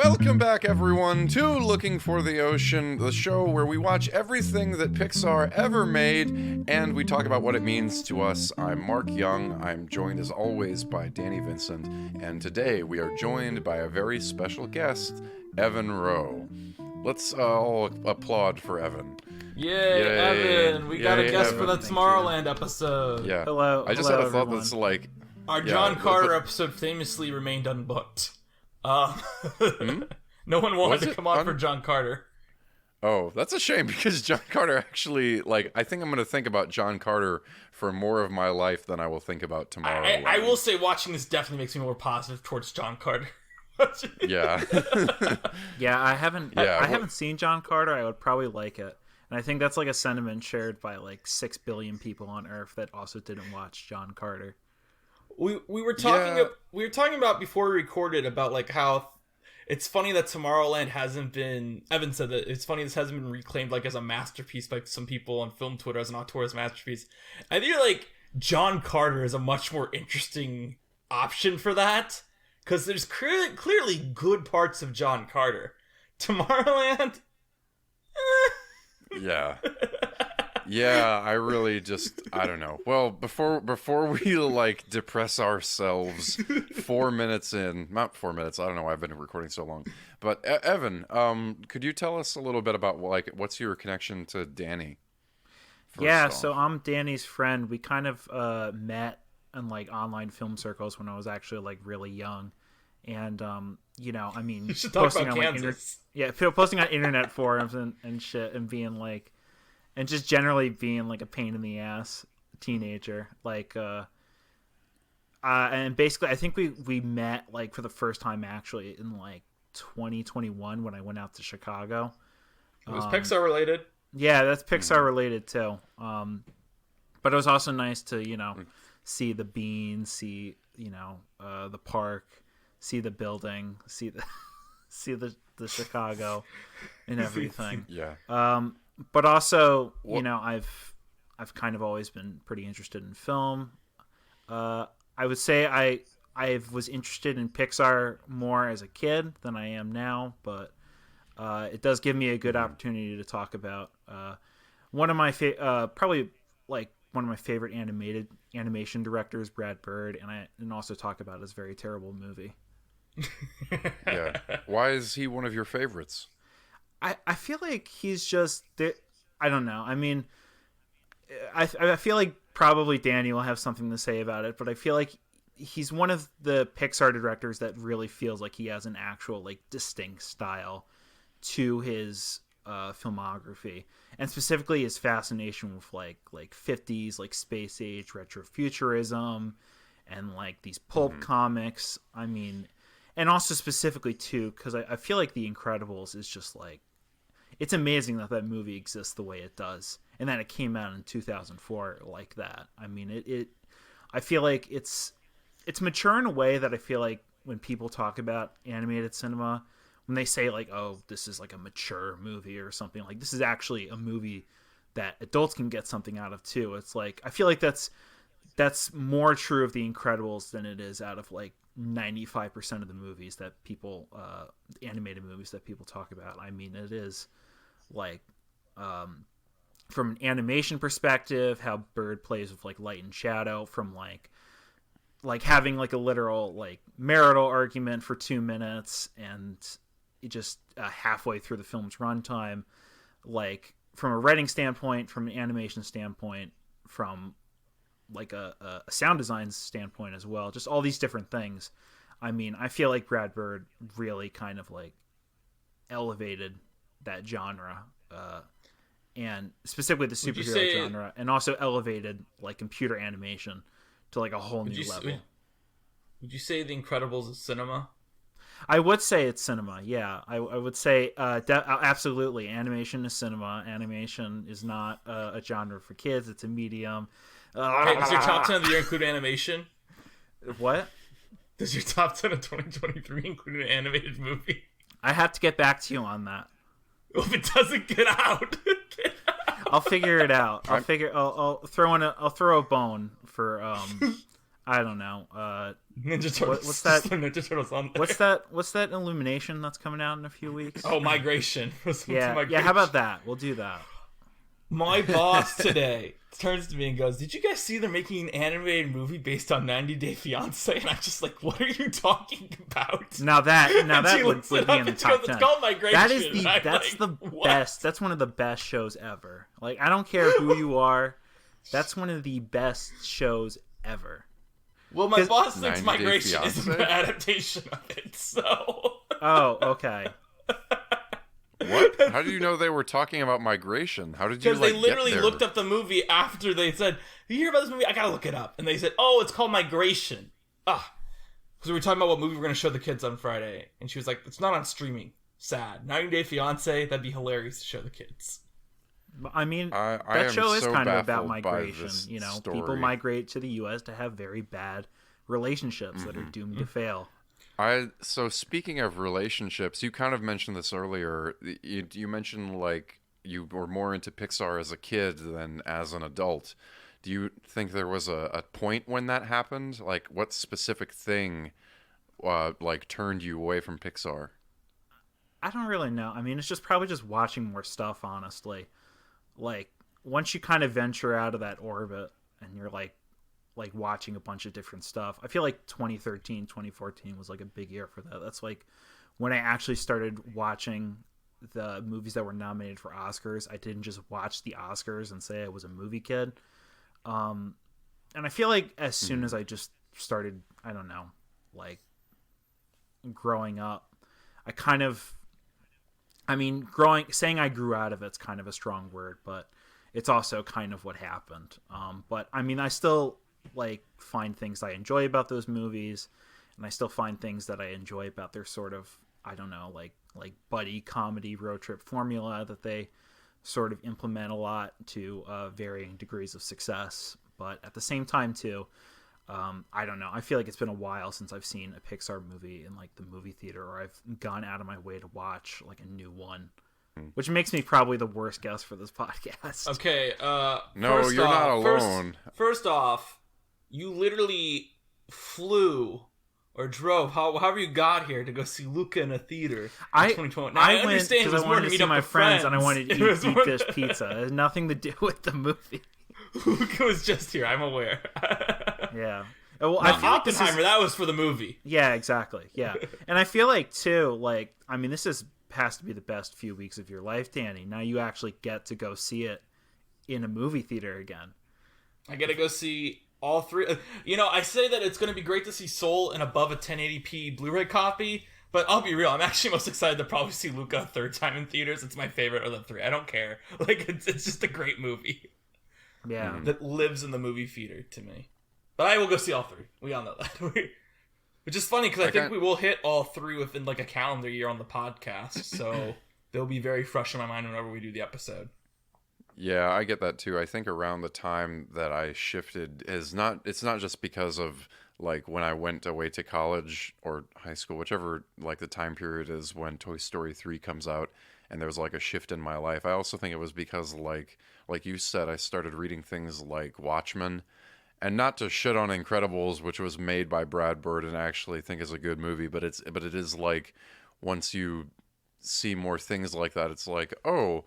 Welcome back, everyone, to Looking for the Ocean, the show where we watch everything that Pixar ever made, and we talk about what it means to us. I'm Mark Young. I'm joined, as always, by Danny Vincent, and today we are joined by a very special guest, Evan Rowe. Let's all applaud for Evan. Yay, Evan! We got a guest for the Tomorrowland episode. Yeah. Hello. I just had a thought that's like... Our John Carter episode famously remained unbooked. No one wanted to come on for John Carter. Oh, that's a shame because John Carter actually, I think I'm going to think about John Carter for more of my life than I will think about Tomorrowland. I will say watching this definitely makes me more positive towards John Carter. Yeah. Yeah, I haven't seen John Carter. I would probably like it. And I think that's like a sentiment shared by 6 billion people on Earth that also didn't watch John Carter. We were talking about before we recorded about how it's funny that Tomorrowland hasn't been. Evan said that it's funny this hasn't been reclaimed as a masterpiece by some people on film Twitter as an auteur's masterpiece. I think John Carter is a much more interesting option for that because there's clearly good parts of John Carter. Tomorrowland. Yeah. Yeah, I really I don't know. Well, before we depress ourselves 4 minutes in, not 4 minutes, I don't know why I've been recording so long. But Evan, could you tell us a little bit about what's your connection to Danny? Yeah, so I'm Danny's friend. We kind of met in online film circles when I was actually really young. And you should talk posting about on Kansas. posting on internet forums and shit and being and just generally being a pain in the ass teenager. And basically I think we met for the first time actually in 2021 when I went out to Chicago. It was Pixar related. Yeah, that's Pixar related too. But it was also nice to, see the beans, see, the park, see the building, see the Chicago and everything. Yeah. But also, I've kind of always been pretty interested in film. I would say I was interested in Pixar more as a kid than I am now, but it does give me a good opportunity to talk about one of my probably one of my favorite animation directors, Brad Bird, and also talk about his very terrible movie. Yeah. Why is he one of your favorites? I feel like he's just... I don't know. I mean, I feel like probably Danny will have something to say about it, but I feel like he's one of the Pixar directors that really feels like he has an actual distinct style to his filmography, and specifically his fascination with 50s space age retrofuturism and these pulp comics. I mean, and also specifically too because I feel like The Incredibles is just it's amazing that movie exists the way it does, and that it came out in 2004 like that. I mean, I feel like it's mature in a way that I feel like when people talk about animated cinema, when they say oh, this is a mature movie or something, this is actually a movie that adults can get something out of too. It's I feel like that's more true of The Incredibles than it is out of 95% of the movies that people animated movies that people talk about. I mean, it is from an animation perspective, how Bird plays with light and shadow, from having a literal marital argument for 2 minutes and just halfway through the film's runtime, from a writing standpoint, from an animation standpoint, from a sound design standpoint as well, just all these different things. I mean, I feel like Brad Bird really kind of elevated that genre, and specifically the superhero genre, and also elevated computer animation to a whole new level. Would you say The Incredibles is cinema? I would say it's cinema. Yeah, I would say absolutely. Animation is cinema. Animation is not a genre for kids. It's a medium. Okay, does your top 10 of the year include animation? What? Does your top 10 of 2023 include an animated movie? I have to get back to you on that. Well, if it doesn't, get out. I'll figure it out. I'll throw a bone for I don't know. Ninja Turtles. What's that? Ninja Turtles on there. What's that Illumination that's coming out in a few weeks? Oh, Migration. Yeah. How about that? We'll do that. My boss today turns to me and goes, "Did you guys see they're making an animated movie based on 90 Day Fiancé?" And I'm just like, "What are you talking about?" Now that would be in the top 10. It's called Migration. That's the best. That's one of the best shows ever. Like, I don't care who you are. That's one of the best shows ever. Well, my boss thinks 90 Day Migration is an Fiancé? adaptation of it, so... Oh, okay. What? How did you know they were talking about migration? How did you, Because they literally get there? looked up the movie after they said, "You hear about this movie? I gotta look it up." And they said, "Oh, it's called Migration." Because we were talking about what movie we're gonna show the kids on Friday. And she was like, "It's not on streaming. Sad. 90 Day Fiancé, that'd be hilarious to show the kids." I mean, I that show is so kind of about baffled by migration. this You know, story. people migrate to the U.S. to have very bad relationships that are doomed to fail. So speaking of relationships, you kind of mentioned this earlier. You mentioned like you were more into Pixar as a kid than as an adult. Do you think there was a point when that happened? Like, what specific thing like turned you away from Pixar? I don't really know. I mean, it's just probably just watching more stuff, honestly. Like, once you kind of venture out of that orbit and you're like watching a bunch of different stuff. I feel like 2013, 2014 was like a big year for that. That's like when I actually started watching the movies that were nominated for Oscars. I didn't just watch the Oscars and say I was a movie kid. And I feel like as soon as I just started, I don't know, like growing up, saying I grew out of it's kind of a strong word, but it's also kind of what happened. But I mean, I still like find things I enjoy about those movies, and I still find things that I enjoy about their sort of, I don't know, like buddy comedy road trip formula that they sort of implement a lot to varying degrees of success. But at the same time too, I don't know, I feel like it's been a while since I've seen a Pixar movie in like the movie theater, or I've gone out of my way to watch like a new one, which makes me probably the worst guest for this podcast. Okay, No, you're not alone. First off, you literally flew or drove, however you got here, to go see Luca in a theater in 2020. Now, I went understand because I wanted to see my friends and I wanted to eat deep dish pizza. It has nothing to do with the movie. Luca was just here, I'm aware. Yeah. Well, now, I feel like Oppenheimer, that was for the movie. Yeah, exactly. Yeah. And I feel like, too, like, I mean, has to be the best few weeks of your life, Danny. Now you actually get to go see it in a movie theater again. I get to go see all three. You know, I say that it's going to be great to see Soul in above a 1080p Blu-ray copy, but I'll be real, I'm actually most excited to probably see Luca a third time in theaters. It's my favorite of the three. I don't care. Like, it's just a great movie. Yeah. That lives in the movie theater to me. But I will go see all three. We all know that. Which is funny, because I think we will hit all three within like a calendar year on the podcast, so they'll be very fresh in my mind whenever we do the episode. Yeah, I get that too. I think around the time that I shifted it's not just because of like when I went away to college or high school, whichever like the time period is when Toy Story 3 comes out, and there was like a shift in my life. I also think it was because like you said, I started reading things like Watchmen. And not to shit on Incredibles, which was made by Brad Bird and I actually think is a good movie, but it is like once you see more things like that, it's like, oh,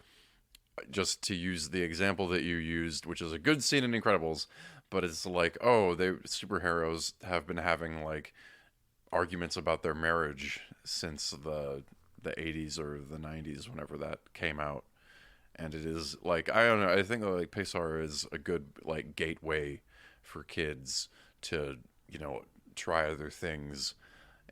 just to use the example that you used, which is a good scene in Incredibles, but it's like, oh, superheroes have been having like arguments about their marriage since the 80s or the 90s, whenever that came out. And it is like, I don't know, I think like Pixar is a good like gateway for kids to, you know, try other things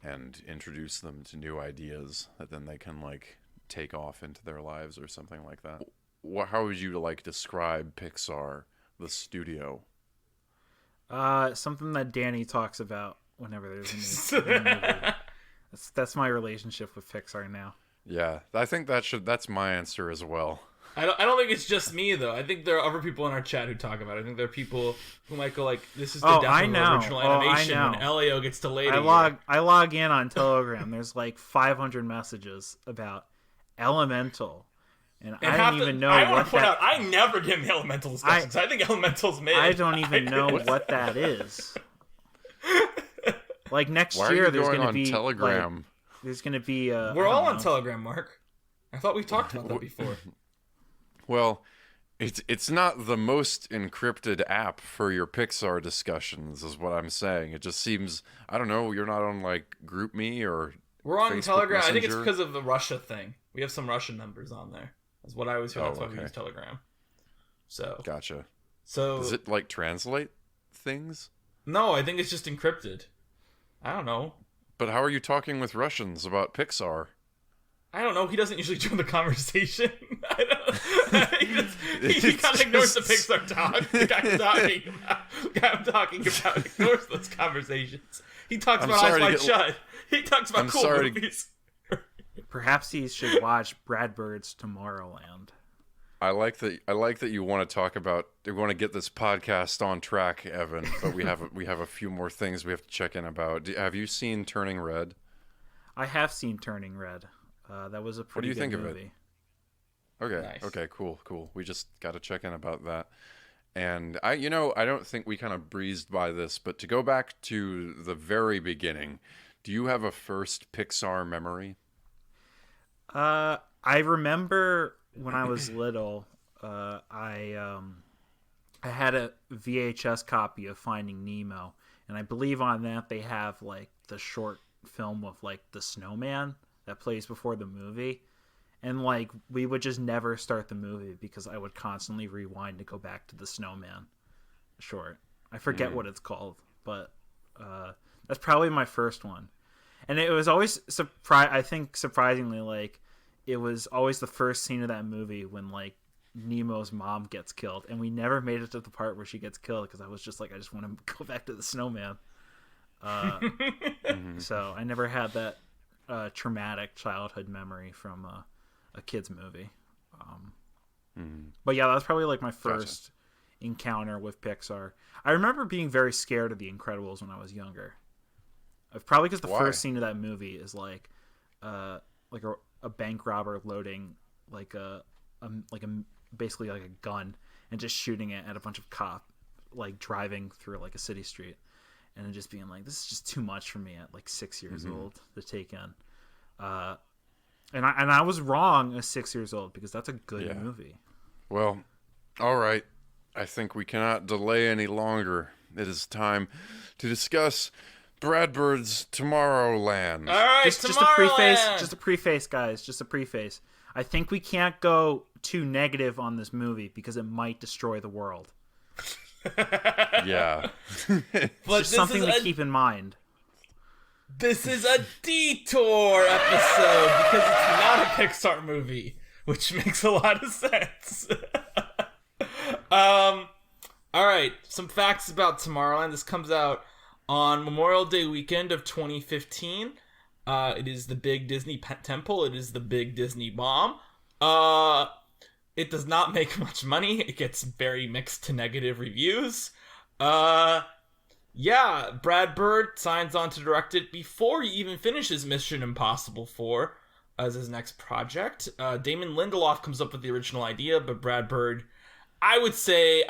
and introduce them to new ideas that then they can like take off into their lives or something like that. How would you like describe Pixar, the studio? Something that Danny talks about whenever there's a new movie. That's my relationship with Pixar now. Yeah, I think that's my answer as well. I don't think it's just me, though. I think there are other people in our chat who talk about it. I think there are people who might go like, this is the death of original animation when LAO gets delayed I log in on Telegram. There's like 500 messages about Elemental. And I don't even know what that... I never get in Elemental discussions. I think Elemental's made. I don't even know what that is. Like next Why are year, you there's going going to on be Telegram? Like, there's going to be. We're all on Telegram, Mark. I thought we talked about that before. Well, it's not the most encrypted app for your Pixar discussions, is what I'm saying. It just seems, I don't know, you're not on like GroupMe or we're on Facebook Telegram. Messenger? I think it's because of the Russia thing. We have some Russian members on there. That's what I always hear. That's why we use Telegram. So gotcha. So does it like translate things? No, I think it's just encrypted. I don't know. But how are you talking with Russians about Pixar? I don't know. He doesn't usually join the conversation. I don't, he kind of ignores the Pixar talk. The guy I'm talking about ignores those conversations. He talks about Eyes Wide Shut. He talks about cool movies. Perhaps he should watch Brad Bird's Tomorrowland. I like that you want to talk about. You want to get this podcast on track, Evan. But we have a few more things we have to check in about. Have you seen Turning Red? I have seen Turning Red. That was a pretty good movie. What do you think of it? Okay. Nice. Okay. Cool. We just got to check in about that. And I don't think we kind of breezed by this, but to go back to the very beginning, do you have a first Pixar memory? I remember when I was little, I had a VHS copy of Finding Nemo, and I believe on that they have like the short film of like the snowman that plays before the movie. And like we would just never start the movie because I would constantly rewind to go back to the snowman short. I forget what it's called, but that's probably my first one. And it was always surprisingly, like it was always the first scene of that movie when like Nemo's mom gets killed, and we never made it to the part where she gets killed because I was just like, I just want to go back to the snowman. So I never had that traumatic childhood memory from a kid's movie. But yeah, that was probably like my first encounter with Pixar. I remember being very scared of The Incredibles when I was younger. Probably because the first scene of that movie is like a bank robber loading basically like a gun and just shooting it at a bunch of cops like driving through like a city street, and just being like, this is just too much for me at like 6 years old to take in. And I was wrong at 6 years old because that's a good movie. Well, all right. I think we cannot delay any longer. It is time to discuss Brad Bird's Tomorrowland. All right, just a preface, guys. Just a preface. I think we can't go too negative on this movie because it might destroy the world. Yeah. It's just something to keep in mind. This is a detour episode because it's not a Pixar movie, which makes a lot of sense. All right, some facts about Tomorrowland. This comes out on Memorial Day weekend of 2015. It is the big Disney temple. It is the big Disney bomb. It does not make much money. It gets very mixed to negative reviews. Yeah, Brad Bird signs on to direct it before he even finishes Mission Impossible 4 as his next project. Damon Lindelof comes up with the original idea, but Brad Bird, I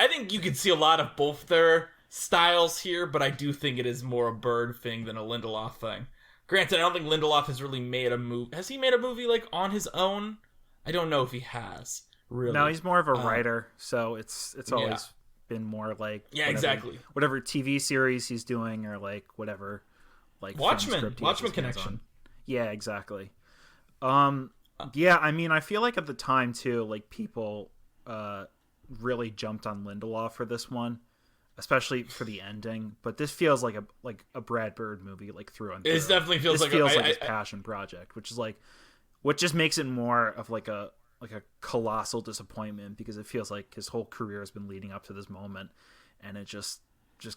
think you can see a lot of both their styles here, but I do think it is more a Bird thing than a Lindelof thing. Granted, I don't think Lindelof has really made a movie. Has he made a movie like on his own? I don't know if he has. Really. No, he's more of a writer, so it's always been more like whatever TV series he's doing, or like whatever like Watchmen connection. On. Yeah, exactly. Yeah, I mean, I feel like at the time too, like people really jumped on Lindelof for this one, especially for the ending. But this feels like a Brad Bird movie, like through and through. It definitely feels like his passion project, which is like what just makes it more of like a colossal disappointment, because it feels like his whole career has been leading up to this moment, and it just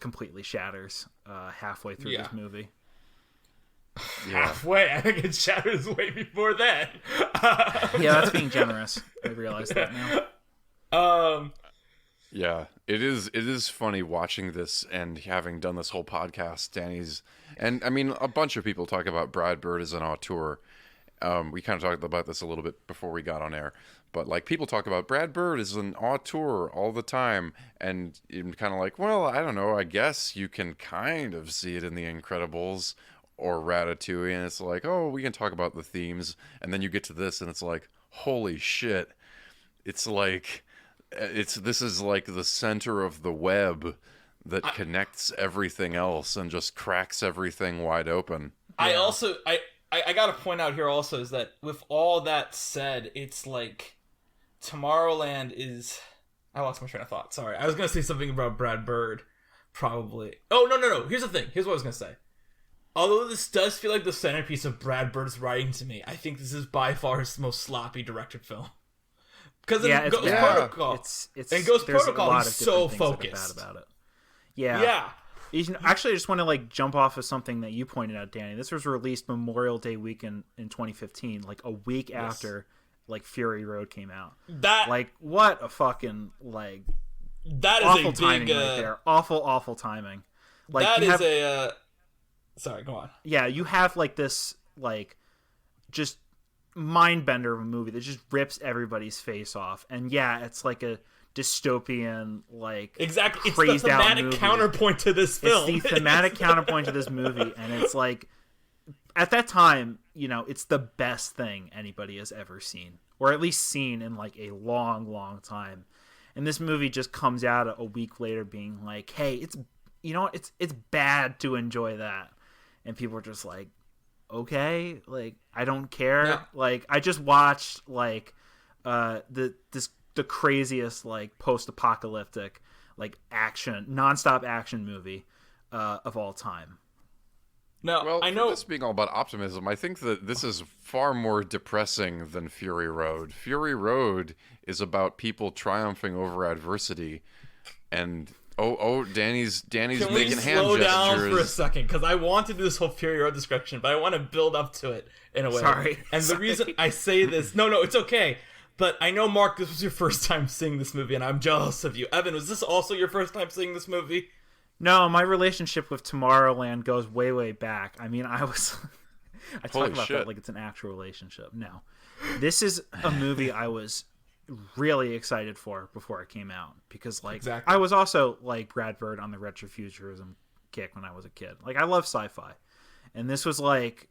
completely shatters halfway through this movie. Halfway? I think it shatters way before that. Yeah, that's being generous. I realize that now. Yeah, it is funny watching this and having done this whole podcast. Danny's, and I mean, a bunch of people talk about Brad Bird as an auteur, We kind of talked about this a little bit before we got on air, but like people talk about Brad Bird is an auteur all the time, and you're kind of like, well, I don't know. I guess you can kind of see it in The Incredibles or Ratatouille, and it's like, oh, we can talk about the themes, and then you get to this, and it's like, holy shit! It's like, this is like the center of the web that connects everything else and just cracks everything wide open. I gotta point out here also is that with all that said, it's like Tomorrowland is... I lost my train of thought. Sorry. I was gonna say something about Brad Bird, probably. Oh, no. Here's the thing. Here's what I was gonna say. Although this does feel like the centerpiece of Brad Bird's writing to me, I think this is by far his most sloppy directed film. Because Ghost Protocol, Ghost Protocol is so focused about it. Yeah. Actually, I just want to like jump off of something that you pointed out, Danny. This was released Memorial Day weekend in 2015, like a week after like Fury Road came out. That like what a fucking like that is awful a timing big right there. Awful timing. Like that is a sorry, go on. Yeah, you have like this like just mind bender of a movie that just rips everybody's face off, and yeah, it's like a dystopian, like exactly. It's the thematic counterpoint to this film. It's the thematic counterpoint to this movie, and it's like at that time, you know, it's the best thing anybody has ever seen, or at least seen in like a long time. And this movie just comes out a week later, being like, "Hey, it's you know, it's bad to enjoy that," and people are just like, "Okay, like I don't care." Yeah. Like I just watched like the craziest like post-apocalyptic like nonstop action movie of all time. No, well, I know this being all about optimism, I think that this is far more depressing than Fury Road. Fury Road is about people triumphing over adversity, and Danny's Can making we hand slow gestures. down for a second? Because I want to do this whole Fury Road description, but I want to build up to it in a way. Sorry. The reason I say this, no, it's okay. But I know, Mark, this was your first time seeing this movie, and I'm jealous of you. Evan, was this also your first time seeing this movie? No, my relationship with Tomorrowland goes way back. I mean, I talk about that like it's an actual relationship. No, this is a movie I was really excited for before it came out, because like exactly. I was also like Brad Bird on the retrofuturism kick when I was a kid. Like I love sci-fi, and this was like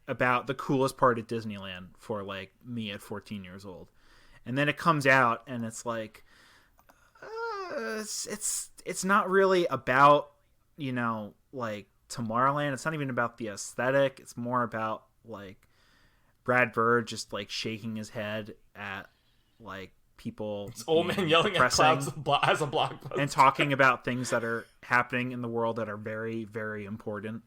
about the coolest part of Disneyland for like me at 14 years old. And then it comes out and it's like it's not really about, you know, like Tomorrowland. It's not even about the aesthetic. It's more about like Brad Bird just like shaking his head at like people. It's old man yelling at clouds as a blockbuster and talking about things that are happening in the world that are very, very important.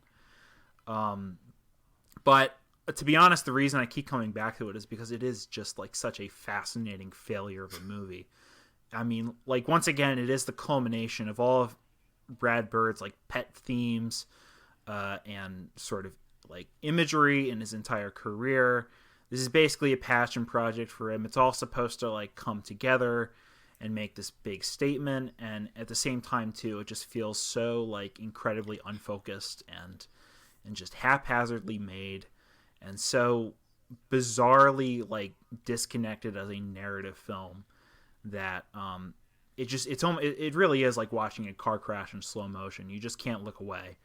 But to be honest, the reason I keep coming back to it is because it is just like such a fascinating failure of a movie. I mean, like once again, it is the culmination of all of Brad Bird's like pet themes and sort of like imagery in his entire career. This is basically a passion project for him. It's all supposed to like come together and make this big statement, and at the same time too, it just feels so like incredibly unfocused and just haphazardly made, and so bizarrely like disconnected as a narrative film that it really is like watching a car crash in slow motion. You just can't look away.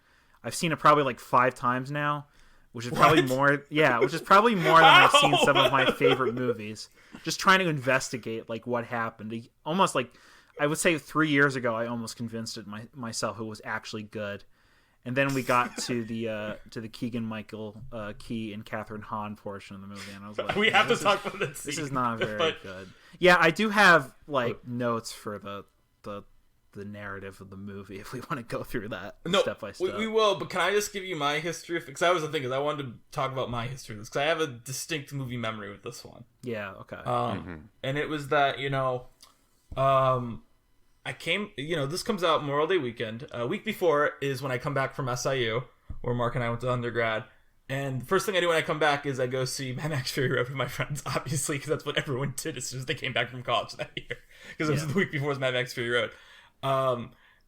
I've seen it probably like 5 times now, which is probably more. Yeah, which is probably more than I've seen some of my favorite movies. Just trying to investigate like what happened. Almost like I would say 3 years ago, I almost convinced myself it was actually good. And then we got to the Keegan-Michael Key and Catherine Hahn portion of the movie, and I was like, "We have to talk about this. This is not very good." Yeah, I do have like notes for the narrative of the movie if we want to go through that step by step. We will, but can I just give you my history? Because that was the thing, is I wanted to talk about my history of this, because I have a distinct movie memory with this one. Yeah. Okay. And it was that I came, this comes out Memorial Day weekend. A week before is when I come back from SIU, where Mark and I went to undergrad. And the first thing I do when I come back is I go see Mad Max Fury Road with my friends, obviously, because that's what everyone did as soon as they came back from college that year. Because it was the week before was Mad Max Fury Road.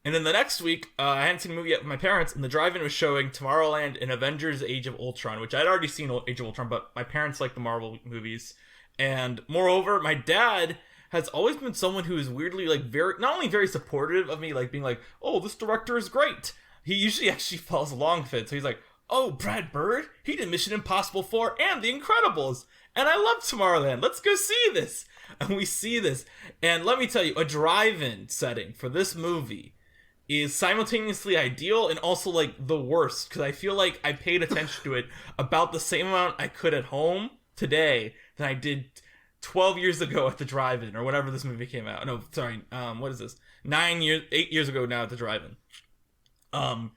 And then the next week, I hadn't seen the movie yet with my parents, and the drive-in was showing Tomorrowland and Avengers Age of Ultron, which I'd already seen Age of Ultron, but my parents like the Marvel movies. And moreover, my dad has always been someone who is weirdly, like, very, not only very supportive of me, like, being like, oh, this director is great. He usually actually follows along with it. So he's like, oh, Brad Bird? He did Mission Impossible 4 and The Incredibles. And I love Tomorrowland. Let's go see this. And we see this. And let me tell you, a drive-in setting for this movie is simultaneously ideal and also, like, the worst. Because I feel like I paid attention to it about the same amount I could at home today than I did 12 years ago at the drive-in, or whenever this movie came out. No, sorry, what is this? 8 years ago now at the drive-in. And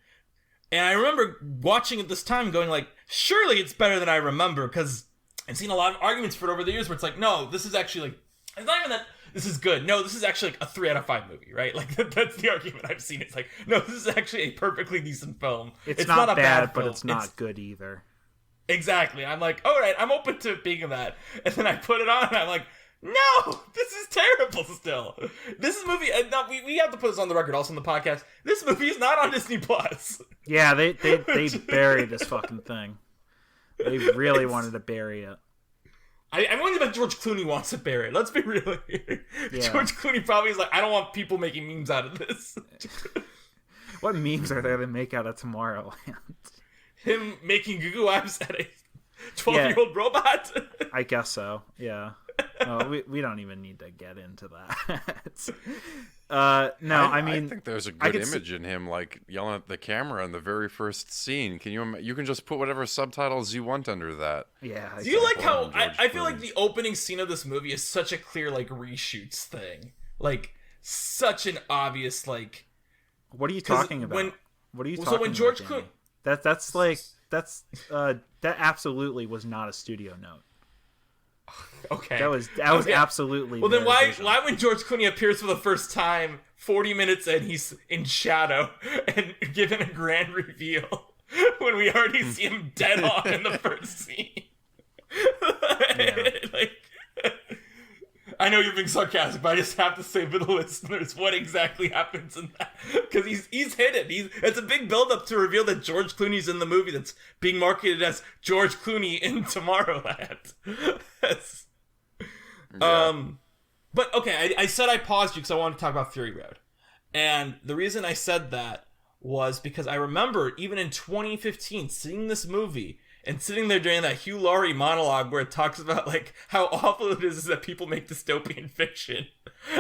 I remember watching it this time going like, surely it's better than I remember, because I've seen a lot of arguments for it over the years where it's like, no, this is actually like, it's not even that this is good. No, this is actually like a 3 out of 5 movie, right? Like, that's the argument I've seen. It's like, no, this is actually a perfectly decent film. It's not a bad, film. but it's not good either. Exactly. I'm like, all right, I'm open to being that. And then I put it on and I'm like, no, this is terrible still. This movie, we have to put this on the record also in the podcast. This movie is not on Disney Plus. Yeah, they buried this fucking thing. They really wanted to bury it. I'm wondering if George Clooney wants to bury it. Let's be real here. Yeah. George Clooney probably is like, I don't want people making memes out of this. What memes are there to make out of Tomorrowland? Him making goo eyes at a 12-year-old robot? I guess so, yeah. We don't even need to get into that. I mean, I think there's a good image in him, like, yelling at the camera in the very first scene. You can just put whatever subtitles you want under that. Yeah. Do you like how I feel like the opening scene of this movie is such a clear, like, reshoots thing? Like, such an obvious, like... What are you talking about? So when George Clooney... That absolutely was not a studio note. Okay. That was absolutely. Well, then why when George Clooney appears for the first time, 40 minutes in, he's in shadow and given a grand reveal when we already see him dead on in the first scene? Yeah. Like, I know you're being sarcastic, but I just have to say for the listeners what exactly happens in that, because he's hidden. It's a big build-up to reveal that George Clooney's in the movie that's being marketed as George Clooney in Tomorrowland. Yeah. But okay, I said I paused you because I wanted to talk about Fury Road, and the reason I said that was because I remember even in 2015 seeing this movie and sitting there during that Hugh Laurie monologue where it talks about, like, how awful it is that people make dystopian fiction.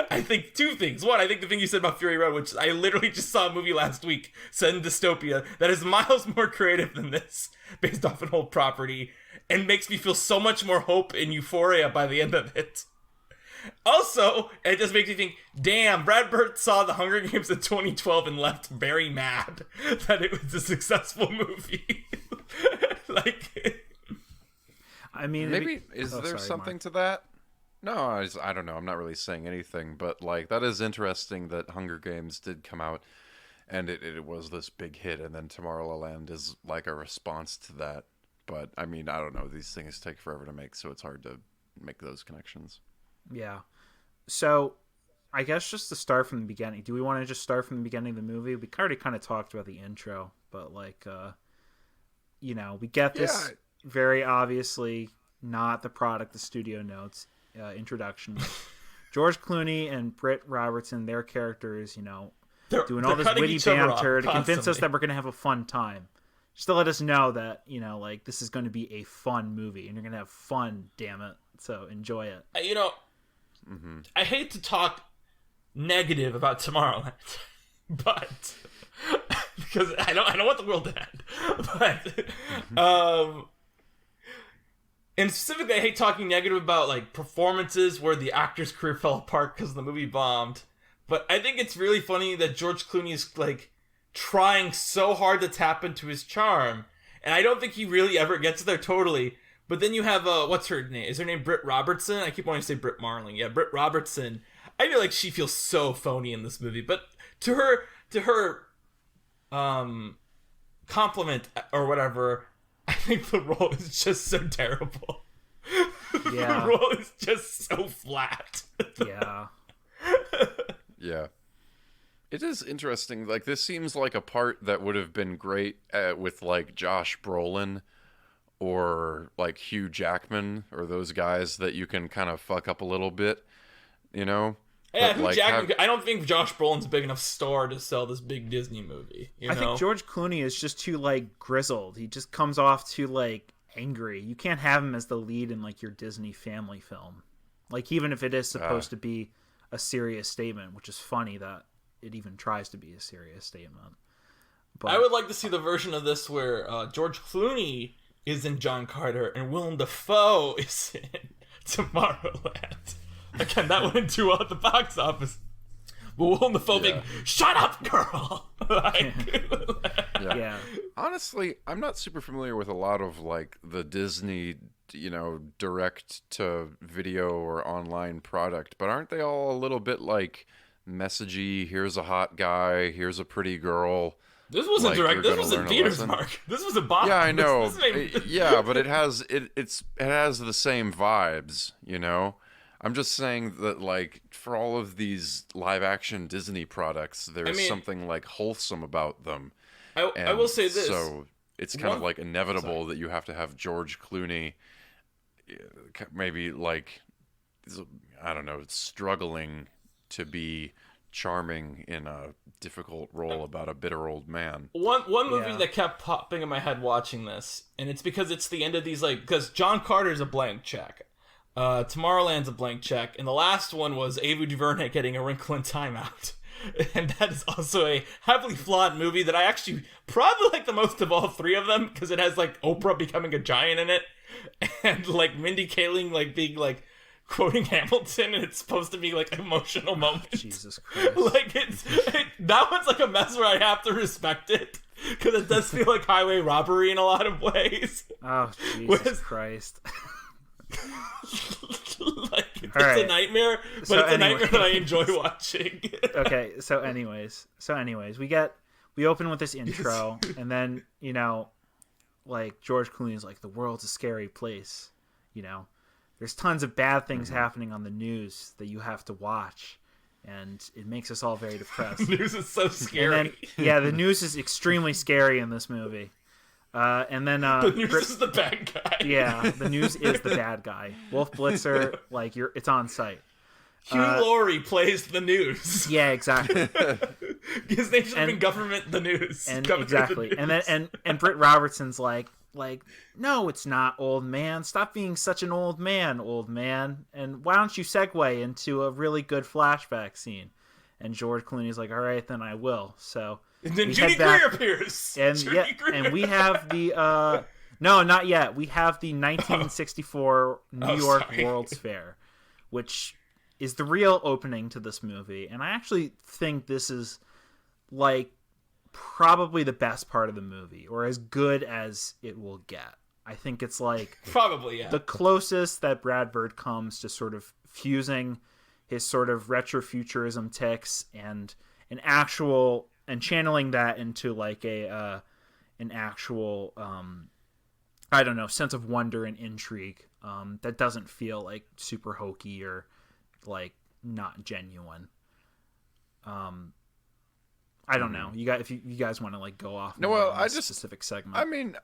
I think two things. One, I think the thing you said about Fury Road, which I literally just saw a movie last week set in dystopia that is miles more creative than this, based off an old property, and makes me feel so much more hope and euphoria by the end of it. Also, it just makes me think, damn, Brad Bird saw The Hunger Games in 2012 and left very mad that it was a successful movie. Like, I mean, maybe there something to that? No, I don't know. I'm not really saying anything, but, like, that is interesting that Hunger Games did come out and it was this big hit, and then Tomorrowland is like a response to that. But I mean, I don't know. These things take forever to make, so it's hard to make those connections. Yeah. So, I guess just to start from the beginning. Do we want to just start from the beginning of the movie? We already kind of talked about the intro, but, like, we get this very obviously not the product the studio notes introduction. George Clooney and Britt Robertson, their characters, doing all this witty banter to convince us that we're going to have a fun time. Just to let us know that, like, this is going to be a fun movie and you're going to have fun, damn it. So enjoy it. I hate to talk negative about Tomorrowland, but because I don't want the world to end. But and specifically, I hate talking negative about, like, performances where the actor's career fell apart because the movie bombed. But I think it's really funny that George Clooney is, like, trying so hard to tap into his charm, and I don't think he really ever gets there totally. But then you have what's her name? Is her name Britt Robertson? I keep wanting to say Britt Marling. Yeah, Britt Robertson. I feel like she feels so phony in this movie. But to her compliment or whatever, I think the role is just so terrible. Yeah. The role is just so flat. Yeah. Yeah. It is interesting. Like, this seems like a part that would have been great with, like, Josh Brolin or, like, Hugh Jackman or those guys that you can kind of fuck up a little bit, you know? Yeah, But, like, Jackman. I don't think Josh Brolin's a big enough star to sell this big Disney movie. I think George Clooney is just too, like, grizzled. He just comes off too, like, angry. You can't have him as the lead in, like, your Disney family film. Like, even if it is supposed to be a serious statement, which is funny that it even tries to be a serious statement. But I would like to see the version of this where George Clooney is in John Carter and Willem Dafoe is in Tomorrowland. Again, that wouldn't do well at the box office. But Willem Dafoe being, shut up, girl! yeah. Honestly, I'm not super familiar with a lot of, like, the Disney, you know, direct-to-video or online product, but aren't they all a little bit, like, messagey, here's a hot guy, here's a pretty girl. This wasn't direct. This was in theaters, Mark. This was a box. Yeah, I know. Yeah, but it has the same vibes, you know. I'm just saying that, like, for all of these live-action Disney products, there's something, like, wholesome about them. I will say this. So it's kind of, like, inevitable that you have to have George Clooney maybe, like, I don't know, struggling to be charming in a difficult role about a bitter old man. One movie that kept popping in my head watching this, and it's because it's the end of these, like, because John Carter's a blank check. Tomorrowland's a blank check, and the last one was Ava DuVernay getting A Wrinkle in Time Out. And that is also a heavily flawed movie that I actually probably like the most of all three of them, because it has, like, Oprah becoming a giant in it, and, like, Mindy Kaling, like, being, like, quoting Hamilton, and it's supposed to be, like, an emotional moment. Jesus Christ. Like, that one's, like, a mess where I have to respect it, because it does feel like highway robbery in a lot of ways. Oh, Jesus Christ. Like, it's a nightmare, but it's a nightmare that I enjoy watching. Okay, so anyways, we open with this intro, and then, you know, like, George Clooney's like, the world's a scary place, you know. There's tons of bad things happening on the news that you have to watch, and it makes us all very depressed. The news is so scary. The news is extremely scary in this movie. And then the news is the bad guy. Yeah, the news is the bad guy. Wolf Blitzer, like, it's on site. Hugh Laurie plays the news. Yeah, exactly. His name should have been Government the News. And exactly. And then and Britt Robertson's like, no, it's not, old man. Stop being such an old man, And why don't you segue into a really good flashback scene? And George Clooney's like, all right, then I will. So. And then Judy Greer appears. And we have the no, not yet. We have the 1964 New York World's Fair, which is the real opening to this movie. And I actually think this is, like, probably the best part of the movie, or as good as it will get. I think it's, like, probably the closest that Brad Bird comes to sort of fusing his sort of retrofuturism tics and an actual, and channeling that into, like, an actual I don't know, sense of wonder and intrigue that doesn't feel, like, super hokey or, like, not genuine. I don't know. You guys, if you guys want to, like, go off on specific segment. I mean,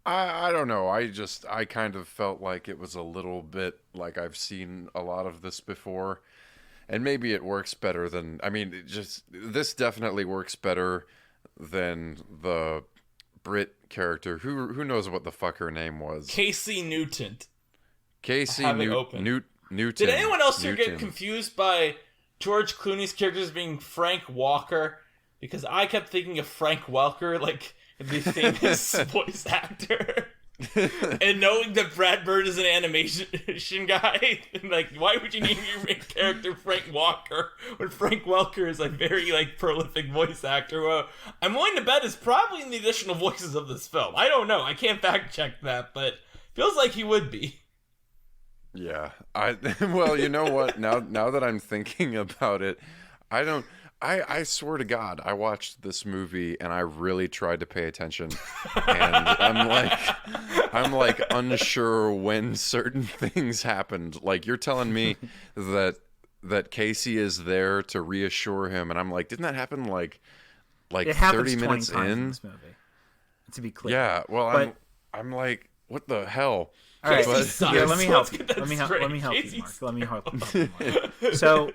I don't know. I kind of felt like it was a little bit like I've seen a lot of this before, and maybe it works better than. I mean, this definitely works better than the Brit character. Who knows what the fuck her name was? Casey Newton. Newton. Did anyone else here get confused by George Clooney's character as being Frank Walker? Because I kept thinking of Frank Welker, like the famous voice actor. And knowing that Brad Bird is an animation guy, like, why would you name your main character Frank Walker when Frank Welker is a very, like, prolific voice actor? Well, I'm willing to bet is probably in the additional voices of this film. I don't know. I can't fact check that, but feels like he would be. Yeah. Well, you know what? Now that I'm thinking about it, I swear to God, I watched this movie and I really tried to pay attention, and I'm like unsure when certain things happened. Like, you're telling me that that Casey is there to reassure him, and I'm like, didn't that happen like it 30 minutes 20 times in this movie? To be clear. Yeah, well, but, I'm like, what the hell? All right, yeah, let me help you. Let me help you, Mark. Let me help you, Mark. So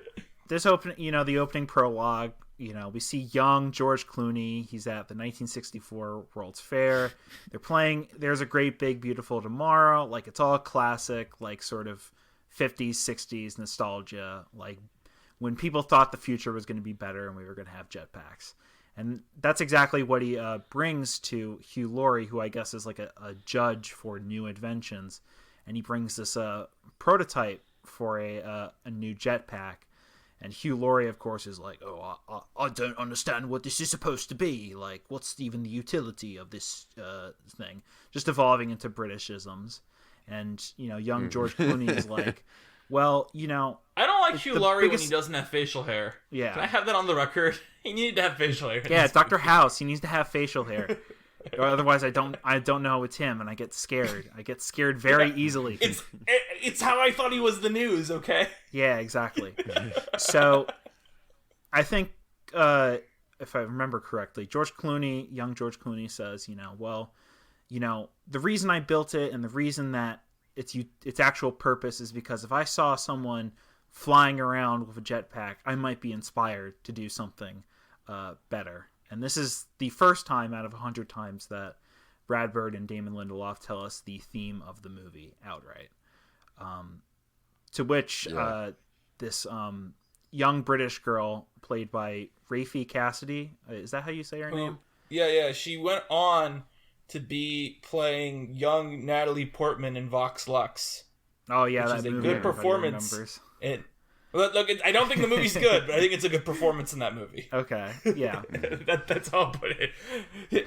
this the opening prologue. We see young George Clooney. He's at the 1964 World's Fair. They're playing There's a Great Big Beautiful Tomorrow. Like, it's all classic, like, sort of 50s, 60s nostalgia. Like, when people thought the future was going to be better and we were going to have jetpacks. And that's exactly what he brings to Hugh Laurie, who I guess is like a judge for new inventions. And he brings this prototype for a new jetpack. And Hugh Laurie, of course, is like, oh, I don't understand what this is supposed to be. Like, what's even the utility of this thing? Just evolving into Britishisms. And, young George Clooney is like, well, I don't like Hugh Laurie when he doesn't have facial hair. Yeah. Can I have that on the record? He needed to have facial hair. Yeah, Dr. House. He needs to have facial hair. Or otherwise, I don't know it's him, and I get scared. I get scared very easily. It's how I thought he was the news. Okay. Yeah, exactly. So, I think if I remember correctly, young George Clooney says, the reason I built it and the reason that its actual purpose is because if I saw someone flying around with a jetpack, I might be inspired to do something better. And this is the first time out of 100 times that Brad Bird and Damon Lindelof tell us the theme of the movie outright. To which this young British girl played by Rafie Cassidy, is that how you say her name? Yeah. She went on to be playing young Natalie Portman in Vox Lux. Oh yeah, which that is a movie good performance. Look, I don't think the movie's good, but I think it's a good performance in that movie. Okay, yeah. That's how I'll put it.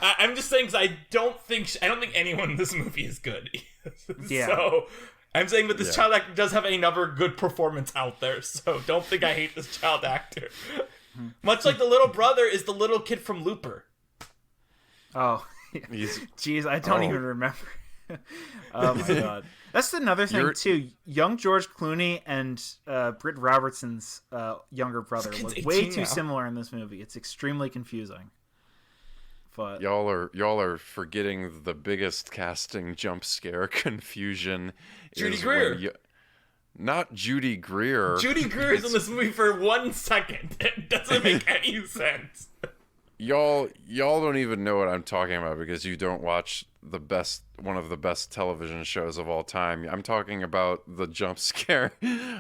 I'm just saying because I don't think anyone in this movie is good. Yeah. So I'm saying that this child actor does have another good performance out there. So don't think I hate this child actor. Much like the little brother is the little kid from Looper. Oh, jeez, I don't even remember. Oh my god. That's another thing too. Young George Clooney and Britt Robertson's younger brother look way too similar in this movie. It's extremely confusing. But y'all are forgetting the biggest casting jump scare confusion. Judy Greer. Not Judy Greer. Judy Greer is in this movie for 1 second. It doesn't make any sense. Y'all don't even know what I'm talking about because you don't watch one of the best television shows of all time. I'm talking about the jump scare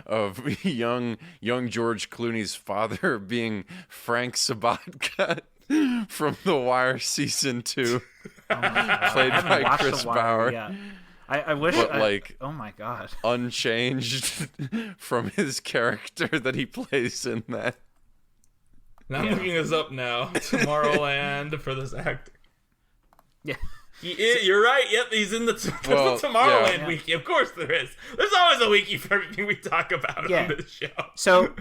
of young George Clooney's father being Frank Sabatka from The Wire season 2, played by Chris Bauer. Yet. I wish. Oh my god, unchanged from his character that he plays in that. I'm looking this up now. Tomorrowland for this actor. Yeah. You're right. Yep, he's in the Tomorrowland wiki. Of course there is. There's always a wiki for everything we talk about on this show. So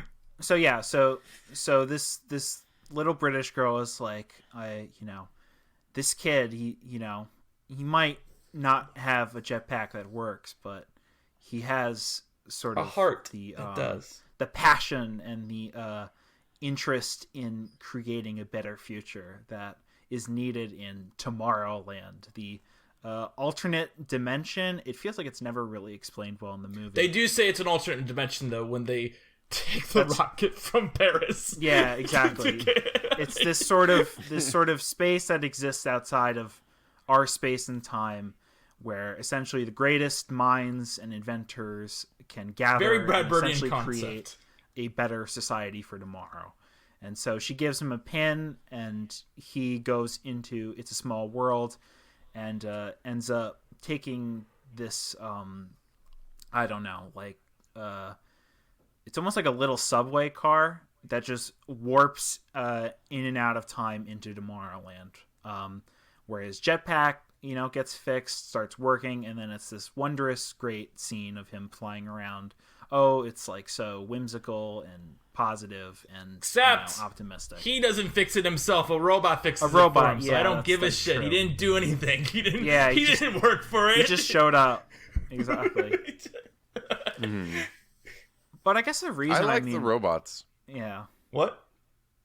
this little British girl is like, this kid, he might not have a jetpack that works, but he has sort of a heart that does. The passion and the interest in creating a better future that is needed in Tomorrowland, the alternate dimension. It feels like it's never really explained well in the movie. They do say it's an alternate dimension though when they take the rocket from Paris. Yeah, exactly. It's this sort of space that exists outside of our space and time, where essentially the greatest minds and inventors can gather and essentially create a better society for tomorrow. And so she gives him a pin, and he goes into It's a Small World, and ends up taking this, I don't know, like, it's almost like a little subway car that just warps in and out of time into Tomorrowland. Where his jetpack, gets fixed, starts working, and then it's this wondrous, great scene of him flying around. Oh, it's like so whimsical and positive and optimistic. He doesn't fix it himself. A robot fixes it for him. So I don't give a shit. True. He didn't do anything. He didn't. Yeah, he didn't work for it. He just showed up. Exactly. But I guess the reason I like the robots. Yeah. What?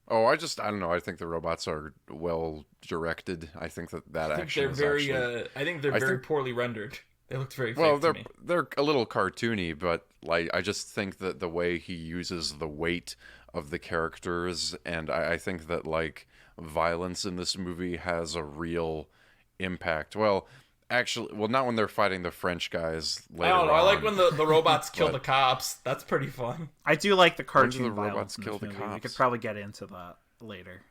Oh, I don't know. I think the robots are well directed. I think that action is very. actually... I think they're very poorly rendered. They looked very fake well. to me. They're a little cartoony, but like I just think that the way he uses the weight of the characters, and I think that like violence in this movie has a real impact. Well, actually, not when they're fighting the French guys later I don't know. on. I like when the robots kill the cops. That's pretty fun. I do like the cartoon the violence robots in kill this the movie. cops? We could probably get into that later.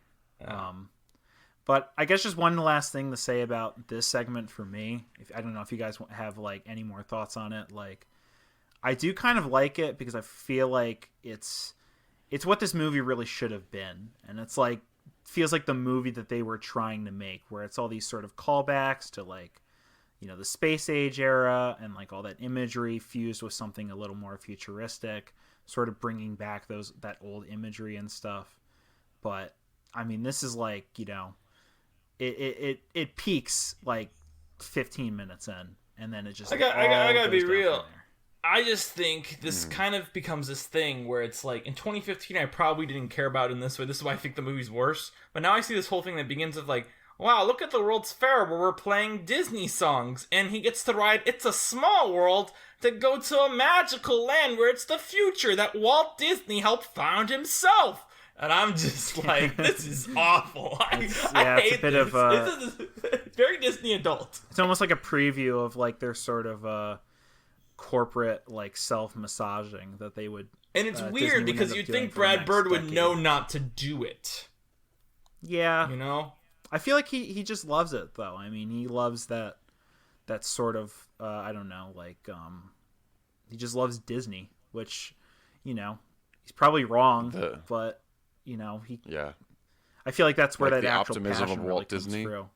But I guess just one last thing to say about this segment for me. I don't know if you guys have like any more thoughts on it. Like, I do kind of like it because I feel like it's what this movie really should have been, and it's like feels like the movie that they were trying to make, where it's all these sort of callbacks to like, you know, the space age era and like all that imagery fused with something a little more futuristic, sort of bringing back that old imagery and stuff. But I mean, this is like, you know, it peaks like 15 minutes in, and then it just I gotta be real. I just think this kind of becomes this thing where it's like, in 2015 I probably didn't care about it in this way. This is why I think the movie's worse. But now I see this whole thing that begins with like, wow, look at the World's Fair where we're playing Disney songs, and he gets to ride It's a Small World to go to a magical land where it's the future that Walt Disney helped found himself. And I'm just like, this is awful. I hate it's a bit this. of This is very Disney adult. It's almost like a preview of like their sort of corporate like self-massaging that they would. And it's Disney weird would because end up you'd doing think for the Brad next Bird would decade. know not to do it. Yeah. You know? I feel like he just loves it though. I mean, he loves that sort of I don't know, like he just loves Disney, which, you know, he's probably wrong, but you know, I feel like that's where like that the actual optimism passion of really Walt comes Disney. through.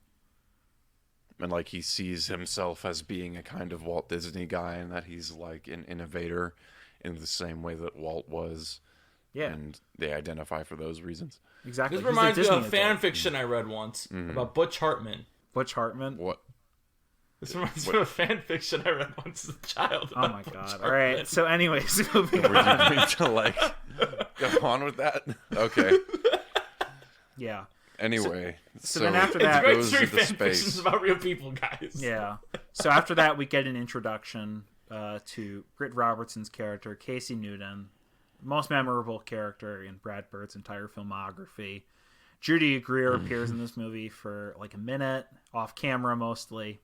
And like he sees himself as being a kind of Walt Disney guy, and that he's like an innovator in the same way that Walt was. Yeah. And they identify for those reasons. Exactly. This He's a reminds me of Disney a fan adult. fiction I read once about Butch Hartman. Butch Hartman. What? This reminds me of a fan fiction I read once as a child. Oh about my Butch god. Hartman. All right. So anyways, moving Were on. you going to like go on with that? Okay. Yeah. Anyway, so then after It's that great goes to read into fan space. fictions about real people, guys. Yeah. So after that, we get an introduction to Britt Robertson's character, Casey Newton, most memorable character in Brad Bird's entire filmography. Judy Greer appears in this movie for like a minute, off camera mostly.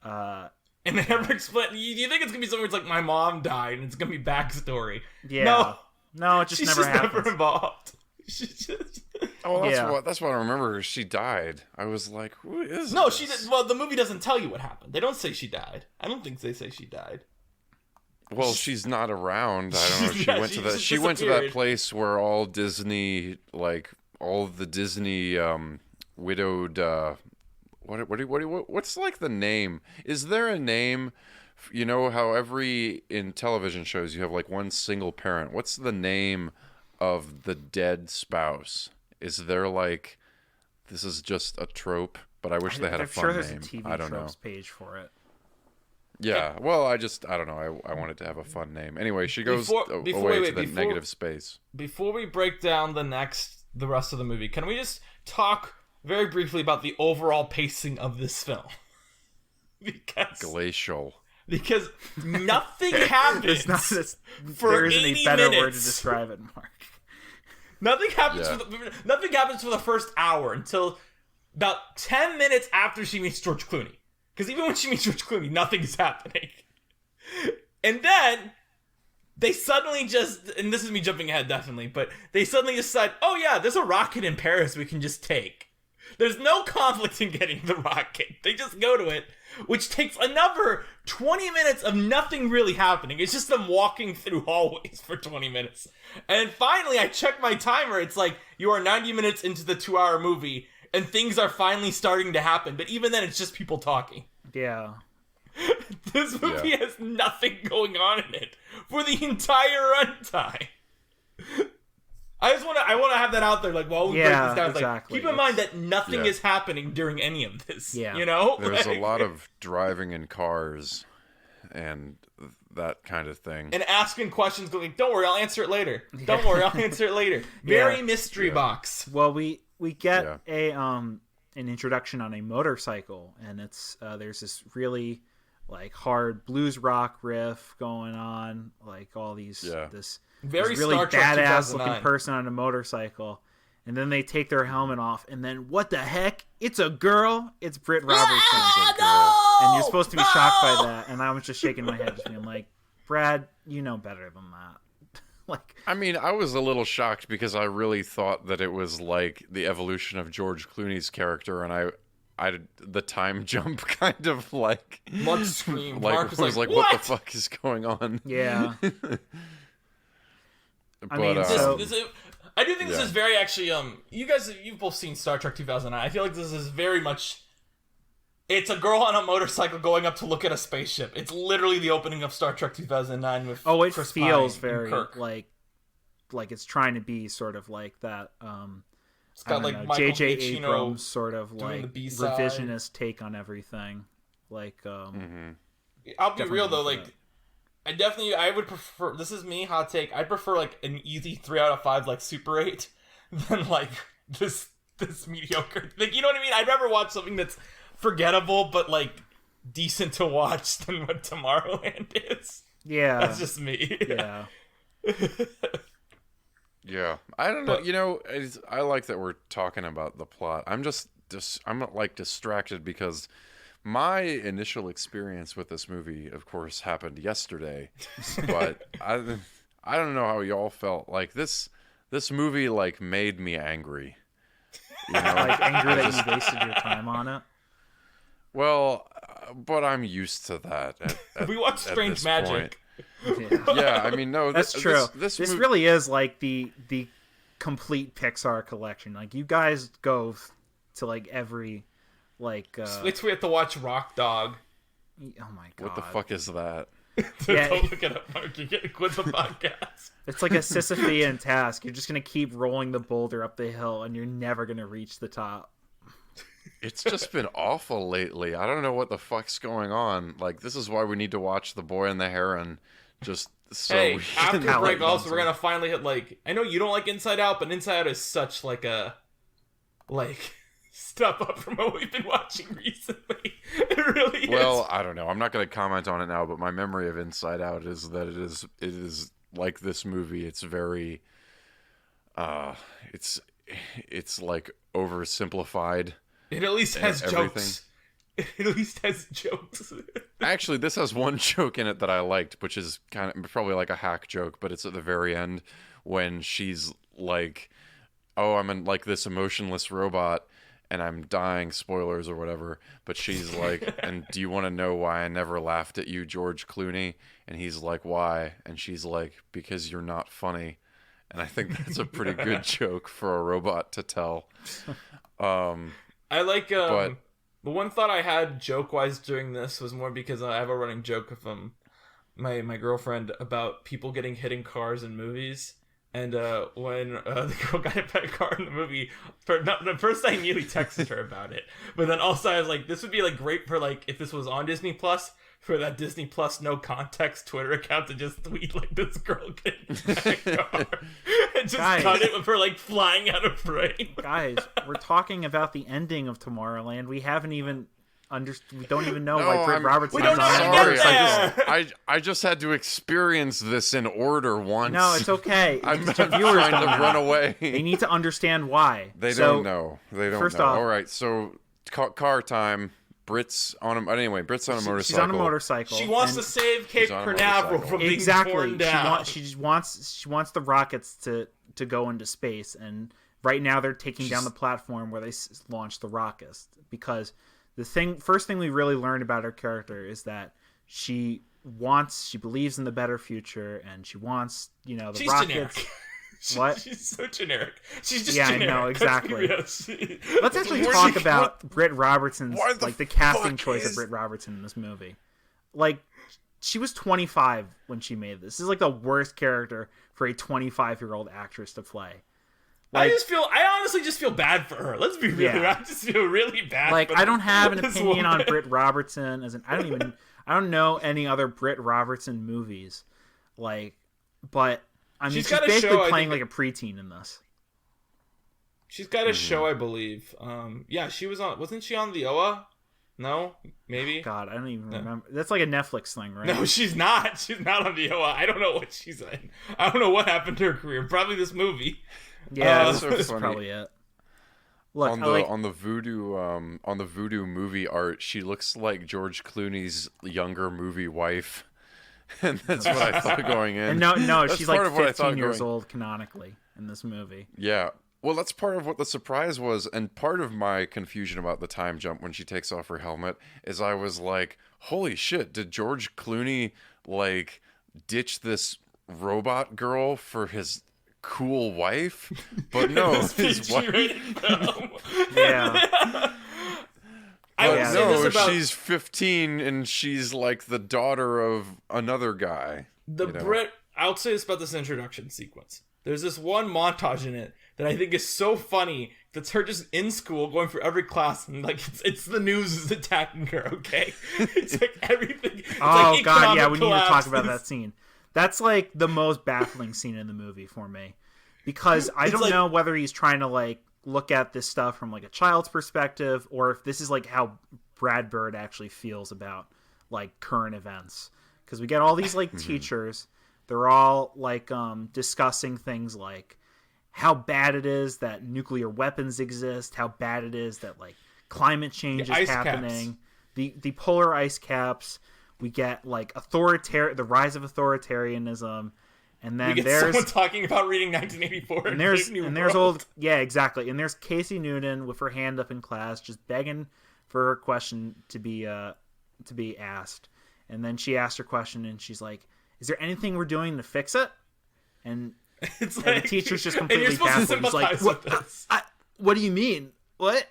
And they never explain. You think it's gonna be something where it's like my mom died and it's gonna be backstory? Yeah. No, it just she's never just happens. never involved. She's just. Oh, Yeah. that's what I remember. She died. I was like, who is No, this? she did. Well, the movie doesn't tell you what happened. They don't say she died. I don't think they say she died. Well, she's not around. I don't know. She Yeah, went she to that. just She went to that disappeared. place where all Disney, like all the Disney widowed. What's like the name? Is there a name? You know how in television shows you have like one single parent. What's the name of the dead spouse? Is there like, this is just a trope, but I wish they had a fun I'm sure there's name. a TV I don't know. tropes page for it. Yeah, well, I don't know. I wanted to have a fun name. Anyway, she goes away to the negative space. Before we break down the rest of the movie, can we just talk very briefly about the overall pacing of this film? Glacial. Because nothing happens There isn't a better word to describe it, Mark. Nothing happens. Yeah. Nothing happens for the first hour until about 10 minutes after she meets George Clooney. Because even when she meets George Clooney, nothing is happening. And then they suddenly and this is me jumping ahead definitely, but they suddenly decide, oh yeah, there's a rocket in Paris we can just take. There's no conflict in getting the rocket. They just go to it, which takes another 20 minutes of nothing really happening. It's just them walking through hallways for 20 minutes. And finally, I check my timer. It's like, you are 90 minutes into the 2-hour movie, and things are finally starting to happen. But even then, it's just people talking. Yeah. This movie has nothing going on in it for the entire runtime. I want to have that out there. Like, while we break this down, exactly. like, keep in mind that nothing is happening during any of this. Yeah. You know, There's a lot of driving in cars, and that kind of thing. And asking questions, going, "Don't worry, I'll answer it later. Don't worry, I'll answer it later." Very mystery box. Well, we get a an introduction on a motorcycle, and it's there's this really like hard blues rock riff going on, like all these this very really Star Trek badass 2009. looking person on a motorcycle. And then they take their helmet off, and then what the heck? It's a girl. It's Britt Robertson. And you're supposed to be shocked by that. And I was just shaking my head, just being like, Brad, you know better than that. Like, I mean, I was a little shocked because I really thought that it was like the evolution of George Clooney's character, and I the time jump kind of like Mark screamed. like Mark was like, what the fuck is going on? yeah. But, I do think this is very actually you've both seen Star Trek 2009. I feel like this is very much it's a girl on a motorcycle going up to look at a spaceship. It's literally the opening of Star Trek 2009 with it Chris feels Pine and very Kirk. like it's trying to be sort of like that It's got like Michael J.J. Giacchino Abrams sort of doing like the B-side. revisionist take on everything. Like I'll be real though, like I would prefer, this is me, hot take, I'd prefer like an easy 3 out of 5 like Super 8 than like this mediocre, like, you know what I mean? I'd rather watch something that's forgettable but like decent to watch than what Tomorrowland is. Yeah. That's just me. Yeah. Yeah, I don't know. You know, I like that we're talking about the plot. I'm I'm like distracted because my initial experience with this movie, of course, happened yesterday. But I don't know how y'all felt. Like this movie like made me angry. You know? Like angry that you wasted your time on it. Well, but I'm used to that. We watched Strange Magic. Point. Yeah. Yeah, I mean, no, That's true. This really is like the complete Pixar collection. Like you guys go to like every like Wait till we have to watch Rock Dog. oh my god. What the fuck is that? Yeah. Don't look it up, Mark. You get to quit the podcast. It's like a Sisyphean task. You're just gonna keep rolling the boulder up the hill and you're never gonna reach the top. It's just been awful lately. I don't know what the fuck's going on. Like, this is why we need to watch The Boy and the Heron. Just so Hey, we after How break, like also we're gonna finally hit like. I know you don't like Inside Out, but Inside Out is such like a step up from what we've been watching recently. It really is. Well, I don't know. I'm not going to comment on it now, but my memory of Inside Out is that it is like this movie. It's very, it's like oversimplified. It at least has everything. jokes. It at least has jokes. Actually, this has one joke in it that I liked, which is kind of probably like a hack joke, but it's at the very end when she's like, "Oh, I'm in like this emotionless robot and I'm dying," spoilers or whatever, but she's like, "And do you want to know why I never laughed at you, George Clooney?" And he's like, "Why?" And she's like, "Because you're not funny." And I think that's a pretty good joke for a robot to tell. I like but the one thought I had joke wise during this was more because I have a running joke with my girlfriend about people getting hit in cars in movies. And when the girl got hit by a car in the movie, first I immediately texted her about it. But then also I was like, this would be like great for like if this was on Disney Plus, for that Disney Plus no context Twitter account to just tweet like this girl getting hit by a car. And just cut it with her like flying out of frame. Guys, we're talking about the ending of Tomorrowland. We haven't even we don't even know why Britt Robertson we don't is know on how to it. get there. I just had to experience this in order once. No, it's okay. I'm Just not the viewers trying to don't know. run away. They need to understand why. They So, don't know. They don't first know. off- All right, so car time. Britt's on a Britt's on a motorcycle. She's on a motorcycle. She wants and- to save Cape She's on a Canaveral motorcycle. from being exactly. torn down. She wants the rockets to go into space, and right now they're taking down the platform where they launch the rockets. Because first thing we really learned about her character is that she believes in the better future, and she wants the She's rockets. generic. What? She's so generic. She's just Yeah, generic. I know, exactly. Let's Let's actually talk about Britt Robertson's Why the the casting fuck choice of is- Britt Robertson in this movie. Like, she was 25 when she made this. This is like the worst character for a 25-year-old actress to play. Like, I honestly just feel bad for her. Let's be real. Yeah. I just feel really bad. Like, for I don't have an this opinion on woman. Britt Robertson I don't know any other Britt Robertson movies. Like, but I mean, She's she's got a basically show, I playing think- like a preteen in this. She's got a show, I believe. Yeah, she was on. Wasn't she on the OA? No, maybe. God, I don't even remember. That's like a Netflix thing, right? No, she's not. She's not on the OA. I don't know what she's in. I don't know what happened to her career. Probably this movie. Yeah, That's that's so funny. probably it. Look, on the voodoo movie art, she looks like George Clooney's younger movie wife, and that's what I thought going in. and no, That's she's part like of what I thought 15 years going- old canonically in this movie. Yeah. Well, that's part of what the surprise was, and part of my confusion about the time jump when she takes off her helmet is I was like, holy shit, did George Clooney, like, ditch this robot girl for his cool wife? But no, his wife... Yeah. I would Yeah. say No, this about she's 15, and she's, like, the daughter of another guy. the you know? Brit. I'll say this about this introduction sequence. There's this one montage in it that I think is so funny. That's her just in school going through every class and like it's the news is attacking her. Okay, it's like everything. It's Oh like God, yeah, economic we need to talk collapse. about that scene. That's like the most baffling scene in the movie for me, because I don't like- know whether he's trying to like look at this stuff from like a child's perspective, or if this is like how Brad Bird actually feels about like current events. Because we get all these like teachers, they're all like discussing things like how bad it is that nuclear weapons exist, how bad it is that like climate change The is ice happening, the polar ice caps. We get like the rise of authoritarianism, and then We get there's someone talking about reading 1984 and there's Brave New and there's World. old yeah exactly and there's Casey Noonan with her hand up in class just begging for her question to be asked, and then she asked her question and she's like, "Is there anything we're doing to fix it?" And It's and like, the teacher's just and you're completely supposed to baffled. He's like, sympathize with this. what do you mean? What?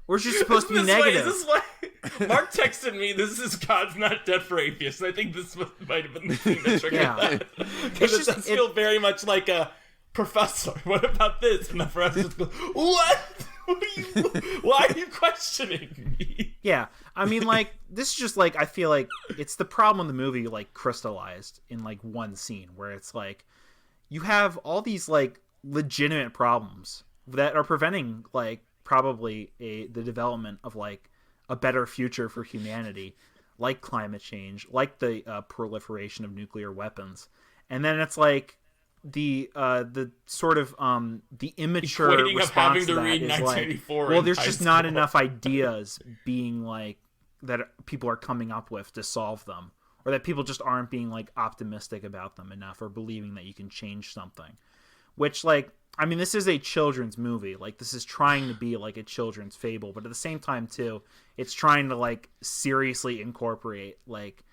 We're just supposed to be Is this negative. Is this why Mark texted me? This is God's not dead for atheists. I think this might have been the thing that triggered Yeah. that. It's Because it just- does feel very much like a professor. What about this? And the professor just goes, "What? Why are you questioning me?" Yeah, I mean, like, this is just, like, I feel like it's the problem in the movie, like, crystallized in, like, one scene, where it's, like, you have all these, like, legitimate problems that are preventing, like, probably the development of, like, a better future for humanity, like climate change, like the proliferation of nuclear weapons. And then it's, like, the sort of the immature Equating of response having to that read is 1984 well, in there's high just not school. enough ideas being like that people are coming up with to solve them, or that people just aren't being like optimistic about them enough, or believing that you can change something. Which, like, I mean, this is a children's movie. Like, this is trying to be like a children's fable, but at the same time too, it's trying to like seriously incorporate like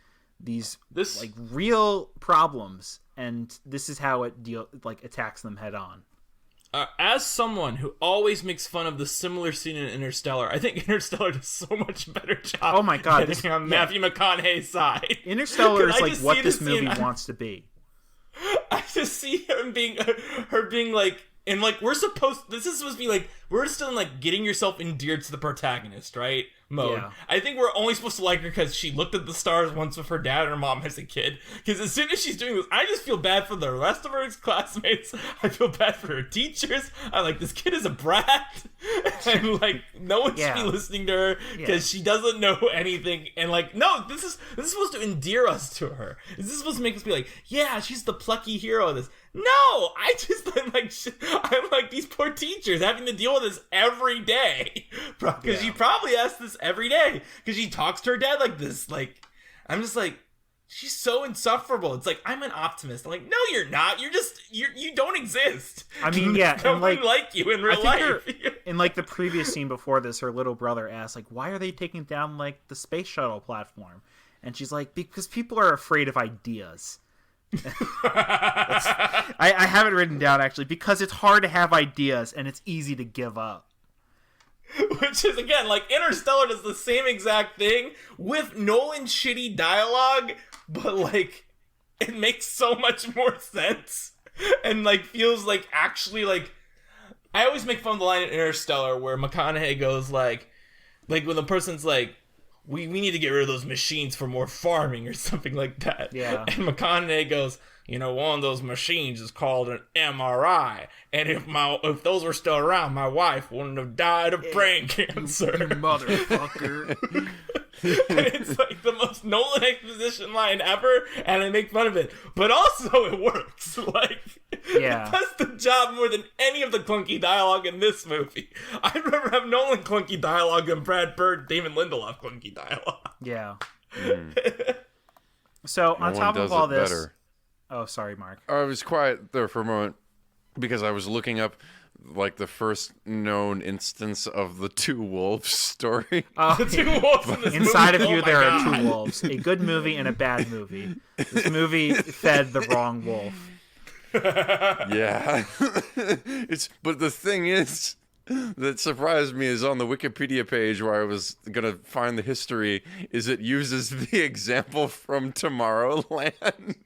these like real problems, and this is how it attacks them head on. As someone who always makes fun of the similar scene in Interstellar, I think Interstellar does so much better job. Oh my God, getting on Matthew McConaughey's side. Interstellar is I like just what see this this movie scene, wants to be. I just see her being like, and like this is supposed to be like, we're still in like getting yourself endeared to the protagonist, right? Mode. Yeah. I think we're only supposed to like her because she looked at the stars once with her dad and her mom as a kid. Because as soon as she's doing this, I just feel bad for the rest of her classmates. I feel bad for her teachers. I'm like, this kid is a brat, and like no one should be listening to her because she doesn't know anything. And like, no, this is supposed to endear us to her. This is supposed to make us be like, yeah, she's the plucky hero of this. No, I'm like these poor teachers having to deal with this every day because she probably asks this every day because she talks to her dad like this. Like, I'm just like, she's so insufferable. It's like, I'm an optimist. I'm like, no, you're not. You don't exist. I mean, yeah, no and one like you in real life. In like the previous scene before this, her little brother asks, like, why are they taking down like the space shuttle platform? And she's like, because people are afraid of ideas. I have it written down actually, because it's hard to have ideas and it's easy to give up. Which is, again, like, Interstellar does the same exact thing with Nolan's shitty dialogue, but, like, it makes so much more sense and, like, feels like actually, like I always make fun of the line in Interstellar where McConaughey goes like when the person's like, we need to get rid of those machines for more farming or something like that. Yeah. And McConaughey goes, you know, one of those machines is called an MRI. And if those were still around, my wife wouldn't have died of brain cancer. You motherfucker. And it's like the most Nolan exposition line ever, and I make fun of it. But also it works. Like, Yeah. it does the job more than any of the clunky dialogue in this movie. I'd rather have Nolan clunky dialogue than Brad Bird, Damon Lindelof clunky dialogue. Yeah. So on top of all this, oh, sorry, Mark. I was quiet there for a moment because I was looking up like the first known instance of the two wolves story. The two wolves in this Inside movie. of you, Oh my there God. are two wolves. A good movie and a bad movie. This movie fed the wrong wolf. Yeah. But the thing is that surprised me is on the Wikipedia page where I was gonna find the history is it uses the example from Tomorrowland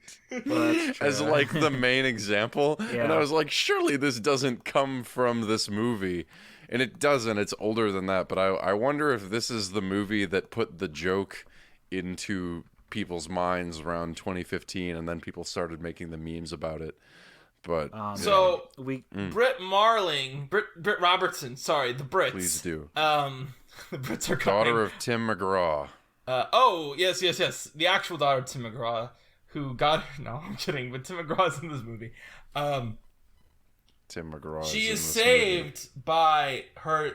as like the main example. Yeah. And I was like, surely this doesn't come from this movie. And it doesn't. It's older than that. But I wonder if this is the movie that put the joke into people's minds around 2015 and then people started making the memes about it. But So We Britt Robertson, sorry, the Brits. please do. The Brits are coming. Daughter of Tim McGraw. Oh, yes. The actual daughter of Tim McGraw, who got... No, I'm kidding, but Tim McGraw's in this movie. Tim McGraw. She is in this saved by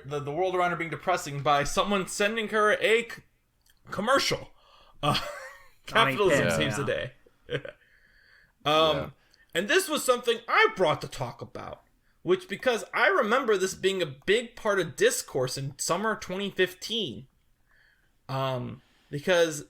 the world around her being depressing by someone sending her a commercial. Capitalism Yeah. saves the day. Yeah. And this was something I brought to talk about, which because I remember this being a big part of discourse in summer 2015. Because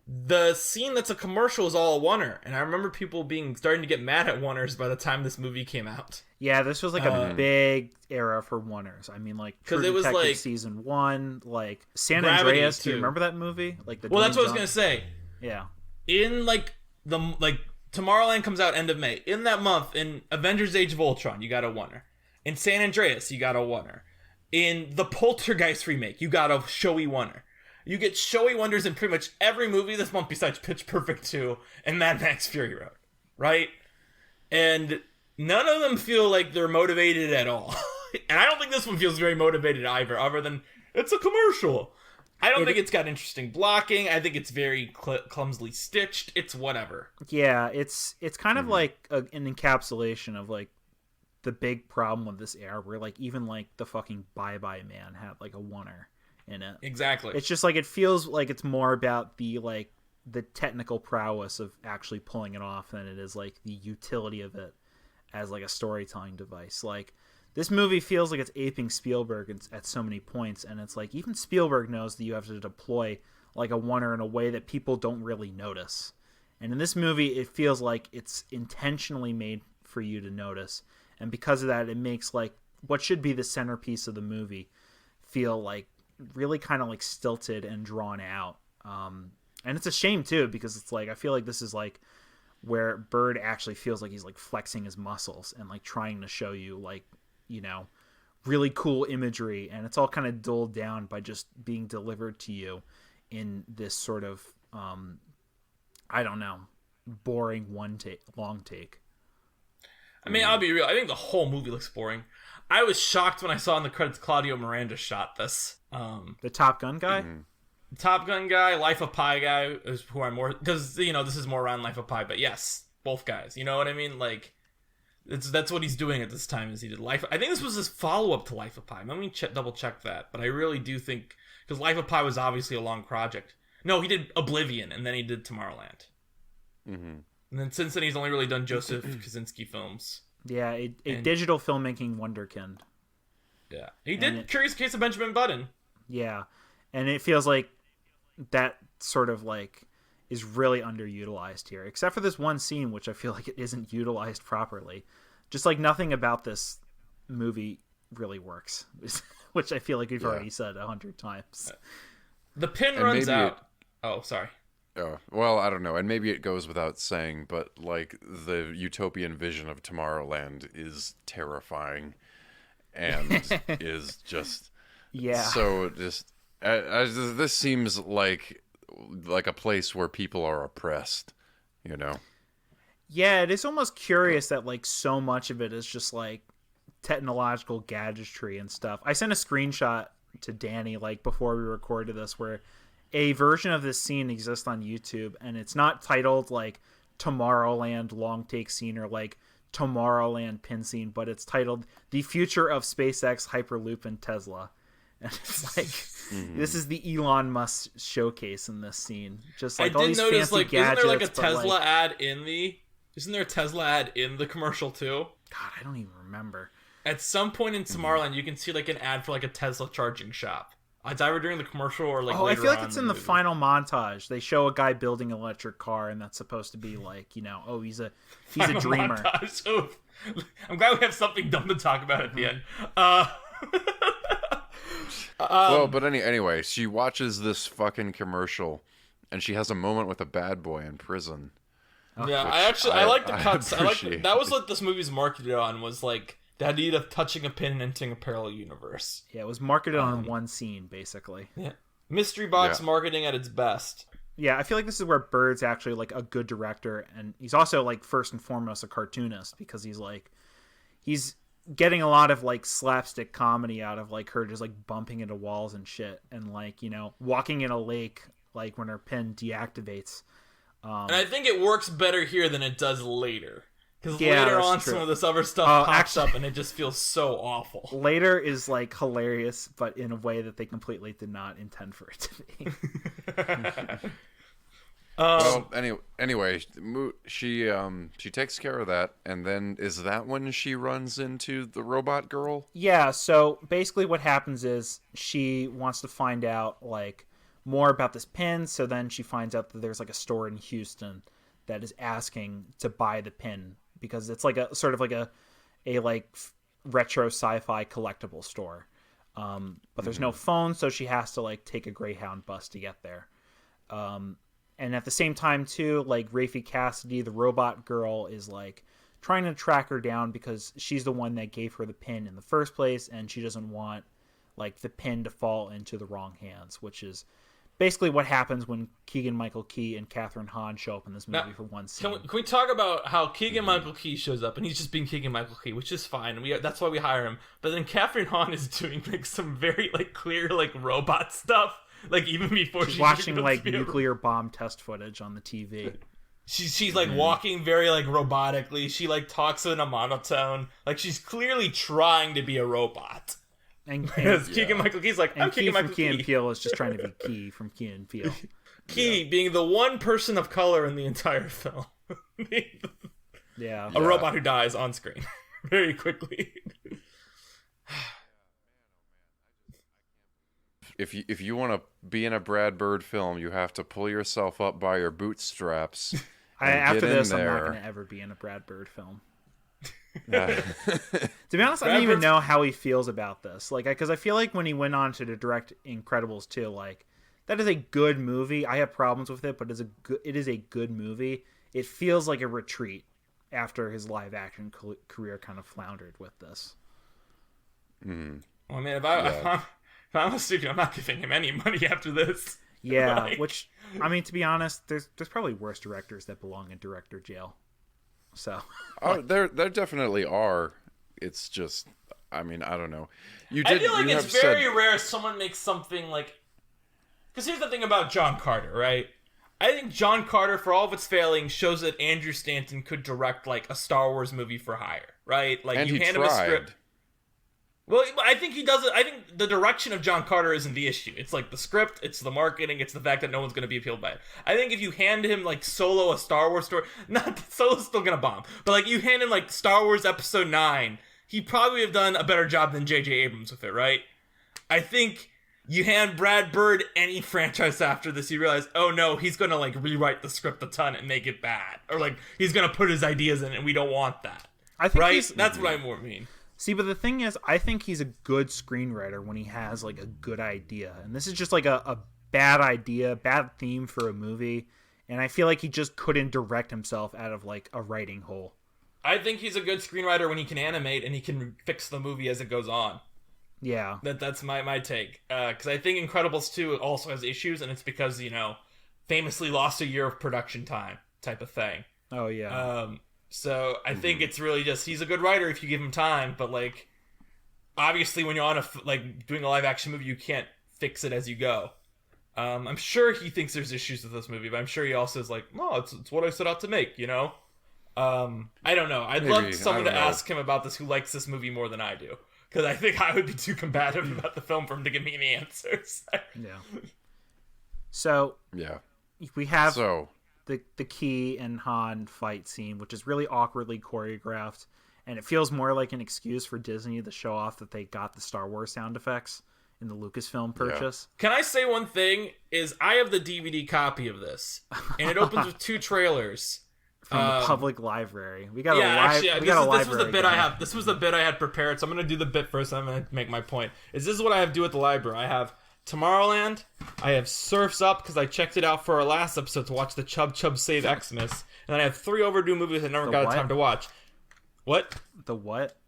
the scene that's a commercial is all a oneer, and I remember people starting to get mad at oneers by the time this movie came out. Yeah, this was like a big era for oneers. I mean, like True it was Detective like season 1, like San Gravity, Andreas. Do you too. remember that movie? Like the Well, that's what I was Dwayne gonna say. Yeah. In Tomorrowland comes out end of May. In that month, in Avengers: Age of Ultron, you got a oneer. In San Andreas, you got a oneer. In the Poltergeist remake, you got a showy oneer. You get showy wonders in pretty much every movie this month besides Pitch Perfect 2 and Mad Max Fury Road, right? And none of them feel like they're motivated at all. And I don't think this one feels very motivated either, other than it's a commercial. I don't think it's got interesting blocking. I think it's very clumsily stitched. It's whatever. Yeah, it's kind of like an encapsulation of like the big problem with this era, where like even like the fucking Bye Bye Man had like a oneer in it. Exactly. It's just like it feels like it's more about the technical prowess of actually pulling it off than it is like the utility of it as like a storytelling device. Like this movie feels like it's aping Spielberg at so many points, and it's like even Spielberg knows that you have to deploy like a oneer in a way that people don't really notice. And in this movie, it feels like it's intentionally made for you to notice, and because of that, it makes like what should be the centerpiece of the movie feel like really kind of like stilted and drawn out. And it's a shame too, because it's like I feel like this is like where Bird actually feels like he's like flexing his muscles and like trying to show you like, you know, really cool imagery, and it's all kind of dulled down by just being delivered to you in this sort of I don't know, boring long take. I mean, I'll be real. I think the whole movie looks boring. I was shocked when I saw in the credits Claudio Miranda shot this. The Top Gun guy? Top Gun guy, Life of Pi guy is who I'm more... Because, you know, this is more around Life of Pi, but yes, both guys. You know what I mean? Like, that's what he's doing at this time is he did Life... I think this was his follow-up to Life of Pi. Let me double-check that. But I really do think... Because Life of Pi was obviously a long project. No, he did Oblivion, and then he did Tomorrowland. And then since then, he's only really done Joseph Kosinski films. Yeah, a digital filmmaking wonderkind. Yeah. He did Curious Case of Benjamin Button. Yeah. And it feels like that sort of like is really underutilized here, except for this one scene, which I feel like it isn't utilized properly. Just like nothing about this movie really works, which I feel like we've already said 100 times. The pin runs out. Oh, sorry. Oh, well, I don't know. And maybe it goes without saying, but like the utopian vision of Tomorrowland is terrifying. and is just yeah. So just this seems like a place where people are oppressed, you know. Yeah, it is almost curious that like so much of it is just like technological gadgetry and stuff. I sent a screenshot to Danny like before we recorded this where a version of this scene exists on YouTube, and it's not titled like Tomorrowland long take scene or like Tomorrowland pin scene, but it's titled The Future of SpaceX, Hyperloop, and Tesla. And it's like this is the Elon Musk showcase in this scene. Just like I all did these notice, fancy like, gadgets. isn't there like a Tesla like, ad in the? Isn't there a Tesla ad in the commercial too? God, I don't even remember. At some point in Tomorrowland, you can see like an ad for like a Tesla charging shop. It's either during the commercial or like. Oh, I later feel like on it's in the movie. final montage. They show a guy building an electric car, and that's supposed to be like, you know, oh, he's a Final dreamer. montage. Oh, I'm glad we have something dumb to talk about at the end. Well, but anyway, she watches this fucking commercial, and she has a moment with a bad boy in prison. Yeah, I like the cuts. I like appreciate. that was what this movie's marketed on, was like the idea of touching a pin and entering a parallel universe. Yeah, it was marketed on one scene, basically. Yeah, mystery box marketing at its best. Yeah, I feel like this is where Bird's actually like a good director, and he's also like first and foremost a cartoonist, because he's getting a lot of like slapstick comedy out of like her just like bumping into walls and shit, and like, you know, walking in a lake like when her pin deactivates. And I think it works better here than it does later. Because Yeah, later that's on, true. some of this other stuff pops actually- up, and it just feels so awful. Later is like hilarious, but in a way that they completely did not intend for it to be. Well, anyway, she takes care of that, and then is that when she runs into the robot girl? Yeah, so basically what happens is she wants to find out like more about this pin, so then she finds out that there's like a store in Houston that is asking to buy the pin because it's like a sort of like a retro sci-fi collectible store. But there's no phone, so she has to like take a Greyhound bus to get there. And at the same time too, like Rafie Cassidy, the robot girl, is like trying to track her down because she's the one that gave her the pin in the first place, and she doesn't want like the pin to fall into the wrong hands, which is basically what happens when Keegan-Michael Key and Catherine Hahn show up in this movie for one scene. Can we talk about how Keegan-Michael Key shows up, and he's just being Keegan-Michael Key, which is fine. That's why we hire him. But then Catherine Hahn is doing like some very like clear like robot stuff, like even before she's watching like nuclear bomb test footage on the TV. She's like walking very like robotically. She like talks in a monotone. Like she's clearly trying to be a robot. And Keegan-Michael Key's like, I'm Keegan-Michael Key. Key and Peele is just trying to be Key from Key and Peele. Key being the one person of color in the entire film. Yeah. A robot who dies on screen very quickly. If you want to be in a Brad Bird film, you have to pull yourself up by your bootstraps. After this, I'm not there. going to ever be in a Brad Bird film. To be honest, I don't even know how he feels about this. Like, because I feel like when he went on to direct Incredibles 2, like that is a good movie. I have problems with it, but it is a good movie. It feels like a retreat after his live action career kind of floundered with this. Well, I mean, if I'm a studio, I'm not giving him any money after this. Yeah, Like... which, I mean, to be honest, there's probably worse directors that belong in director jail. So, there definitely are. It's just, I mean, I don't know. I feel like it's very rare someone makes something like. Because here's the thing about John Carter, right? I think John Carter, for all of its failings, shows that Andrew Stanton could direct like a Star Wars movie for hire, right? Like and you hand him a script. Well, I think he does it. I think the direction of John Carter isn't the issue. It's like the script, it's the marketing, it's the fact that no one's going to be appealed by it. I think if you hand him like Solo, a Star Wars story, not that Solo's still going to bomb, but like you hand him like Star Wars Episode 9, he'd probably have done a better job than J.J. Abrams with it, right? I think you hand Brad Bird any franchise after this, you realize, oh no, he's going to like rewrite the script a ton and make it bad. Or like he's going to put his ideas in and we don't want that. I think right? That's what I more mean. See, but the thing is, I think he's a good screenwriter when he has, like, a good idea. And this is just, like, a bad idea, bad theme for a movie. And I feel like he just couldn't direct himself out of, like, a writing hole. I think he's a good screenwriter when he can animate and he can fix the movie as it goes on. Yeah. That's my take. Because I think Incredibles 2 also has issues, and it's because, famously lost a year of production time type of thing. Oh, yeah. So I think it's really just, he's a good writer if you give him time, but, like, obviously when you're on doing a live action movie, you can't fix it as you go. I'm sure he thinks there's issues with this movie, but I'm sure he also is like, no, it's what I set out to make, I don't know. I'd love someone to ask him about this who likes this movie more than I do. Because I think I would be too combative about the film for him to give me any answers. Yeah. So, we have the Key and Han fight scene, which is really awkwardly choreographed. And it feels more like an excuse for Disney to show off that they got the Star Wars sound effects in the Lucasfilm purchase. Can I say one thing? Is I have the DVD copy of this. And it opens with 2 trailers. From the public library. We got a library. This was the bit I have. This was the bit I had prepared. So I'm going to do the bit first. I'm going to make my point. This is what I have to do at the library. I have Tomorrowland. I have Surf's Up because I checked it out for our last episode to watch the Chub Chub Save Xmas. And then I have 3 overdue movies I never got time to watch. What? The what?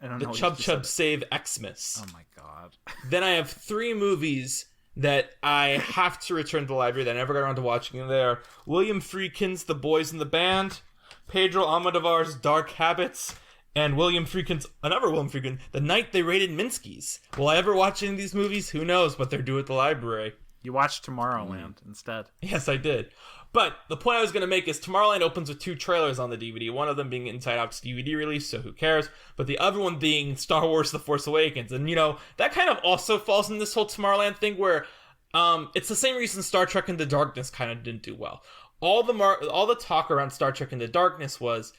I don't know. The Chub Chub Save Xmas. Oh my god. Then I have 3 movies that I have to return to the library that I never got around to watching. And they are William Friedkin's The Boys in the Band, Pedro Almodovar's Dark Habits, and another William Friedkin, The Night They Raided Minsky's. Will I ever watch any of these movies? Who knows, but they're due at the library. You watched Tomorrowland instead. Yes, I did. But the point I was going to make is Tomorrowland opens with 2 trailers on the DVD. One of them being Inside Out's DVD release, so who cares? But the other one being Star Wars The Force Awakens. And, that kind of also falls in this whole Tomorrowland thing where it's the same reason Star Trek Into Darkness kind of didn't do well. All the talk around Star Trek Into Darkness was,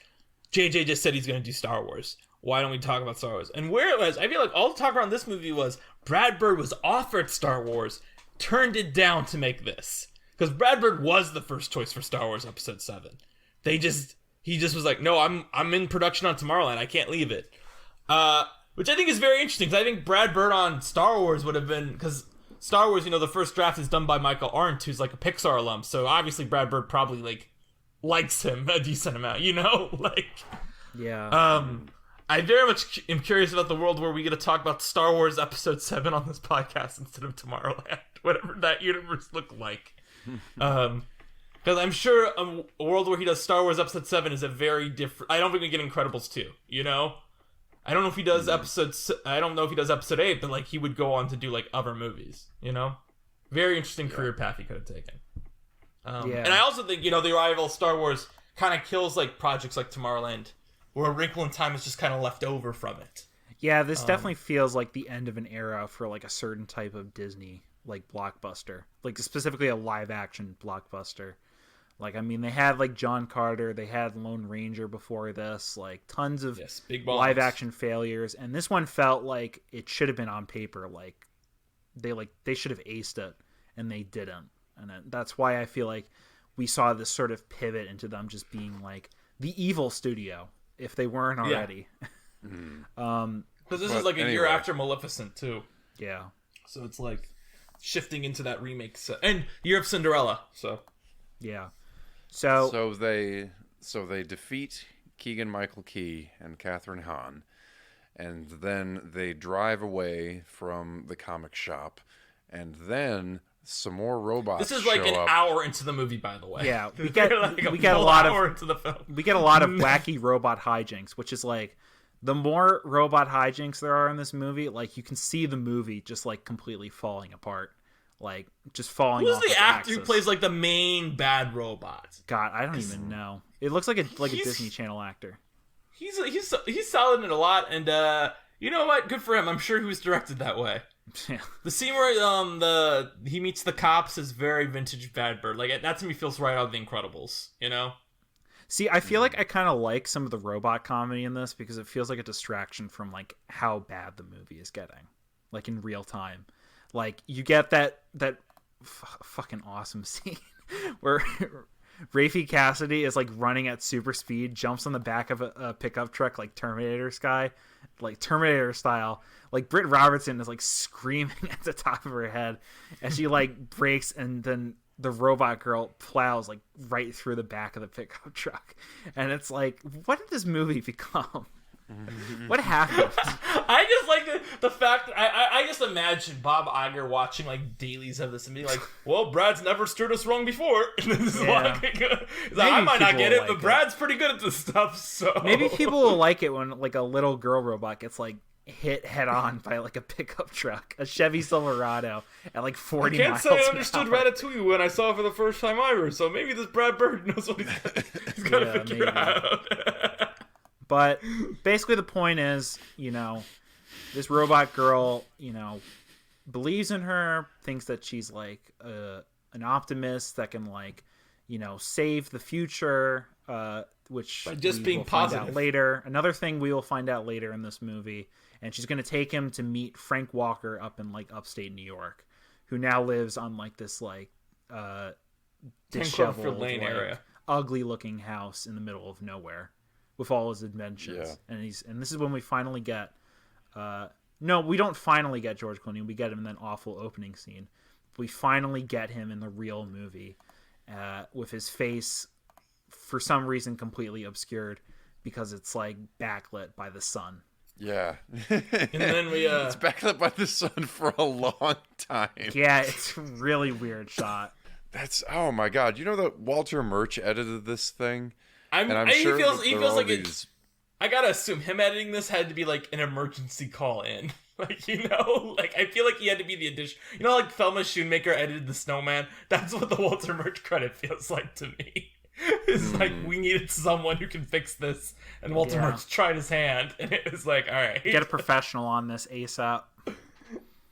JJ just said he's going to do Star Wars. Why don't we talk about Star Wars? And where it was, I feel like all the talk around this movie was Brad Bird was offered Star Wars, turned it down to make this. Because Brad Bird was the first choice for Star Wars Episode 7. He just was like, no, I'm in production on Tomorrowland. I can't leave it. Which I think is very interesting, because I think Brad Bird on Star Wars would have been, because Star Wars, the first draft is done by Michael Arndt, who's like a Pixar alum. So obviously Brad Bird probably likes him a decent amount, Yeah. I very much am curious about the world where we get to talk about Star Wars Episode 7 on this podcast instead of Tomorrowland, whatever that universe looked like. Because I'm sure a world where he does Star Wars Episode 7 is a very different... I don't think we get Incredibles 2, I don't know if he does Episode 8, but, he would go on to do, other movies, Very interesting career path he could have taken. And I also think, the arrival of Star Wars kind of kills, projects like Tomorrowland, where A Wrinkle in Time is just kind of left over from it. Yeah, this definitely feels like the end of an era for, a certain type of Disney blockbuster, specifically a live action blockbuster. They had John Carter, they had Lone Ranger before this, tons of big live action failures, and this one felt like it should have been on paper, they should have aced it, and they didn't, and that's why I feel like we saw this sort of pivot into them just being the evil studio, if they weren't already. Because this is a year after Maleficent too. Yeah, so it's shifting into that remake set. And Year of Cinderella, so yeah. So they defeat Keegan-Michael Key and Catherine Hahn, and then they drive away from the comic shop, and then some more robots. This is an hour into the movie, by the way. Yeah, we get a lot of wacky robot hijinks, which is the more robot hijinks there are in this movie, you can see the movie just completely falling apart, just falling. Who's off the actor axis. who plays the main bad robot? God, I don't even know. It looks like a Disney Channel actor. He's solid in a lot, and you know what? Good for him. I'm sure he was directed that way. Yeah. The scene where he meets the cops is very vintage Bad Bird. That to me feels right out of The Incredibles. See, I feel like I kind of like some of the robot comedy in this because it feels like a distraction from how bad the movie is getting, in real time. You get that fucking awesome scene where Rafe Cassidy is running at super speed, jumps on the back of a pickup truck Terminator Terminator style. Britt Robertson is screaming at the top of her head as she brakes, and then the robot girl plows like right through the back of the pickup truck, and it's like, what did this movie become? What happened? I just like the fact I just imagine Bob Iger watching like dailies of this and being like, well, Brad's never steered us wrong before. I might not get it, but Brad's pretty good at this stuff, so maybe people will like it when like a little girl robot gets like hit head on by like a pickup truck, a Chevy Silverado at like 40 miles. I can't say I understood Ratatouille when I saw it for the first time either, so maybe this Brad Bird knows what he's got to figure out. But basically the point is, you know, this robot girl, you know, believes in her, thinks that she's like an optimist that can like, you know, save the future, which by just we being will positive. find out later. Another thing we will find out later in this movie, and she's going to take him to meet Frank Walker up in like upstate New York, who now lives on like this like disheveled, Lane like, area, ugly looking house in the middle of nowhere with all his inventions. Yeah. And this is when we finally get no, we don't finally get George Clooney. We get him in that awful opening scene. We finally get him in the real movie with his face for some reason completely obscured because it's like backlit by the sun. Yeah. And then we it's backlit by the sun for a long time. Yeah, it's a really weird shot. That's, oh my god. You know that Walter Murch edited this thing? I'm sure he feels like it's, I gotta assume him editing this had to be like an emergency call in. Like, you know, like I feel like he had to be the addition. You know, like Thelma Schoonmaker edited The Snowman. That's what the Walter Murch credit feels like to me. It's like, we needed someone who can fix this, and Walter Murch tried his hand, and it was like, all right, get a professional on this ASAP.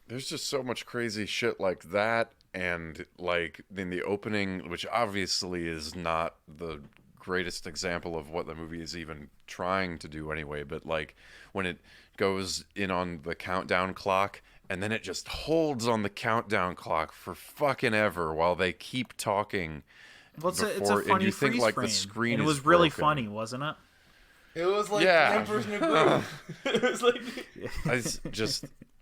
There's just so much crazy shit like that, and like in the opening, which obviously is not the greatest example of what the movie is even trying to do anyway, but like when it goes in on the countdown clock and then it just holds on the countdown clock for fucking ever while they keep talking. Well, it's a funny freeze like frame. the screen and it is was really broken. Funny, wasn't it? It was like the Emperor's New Groove. It was like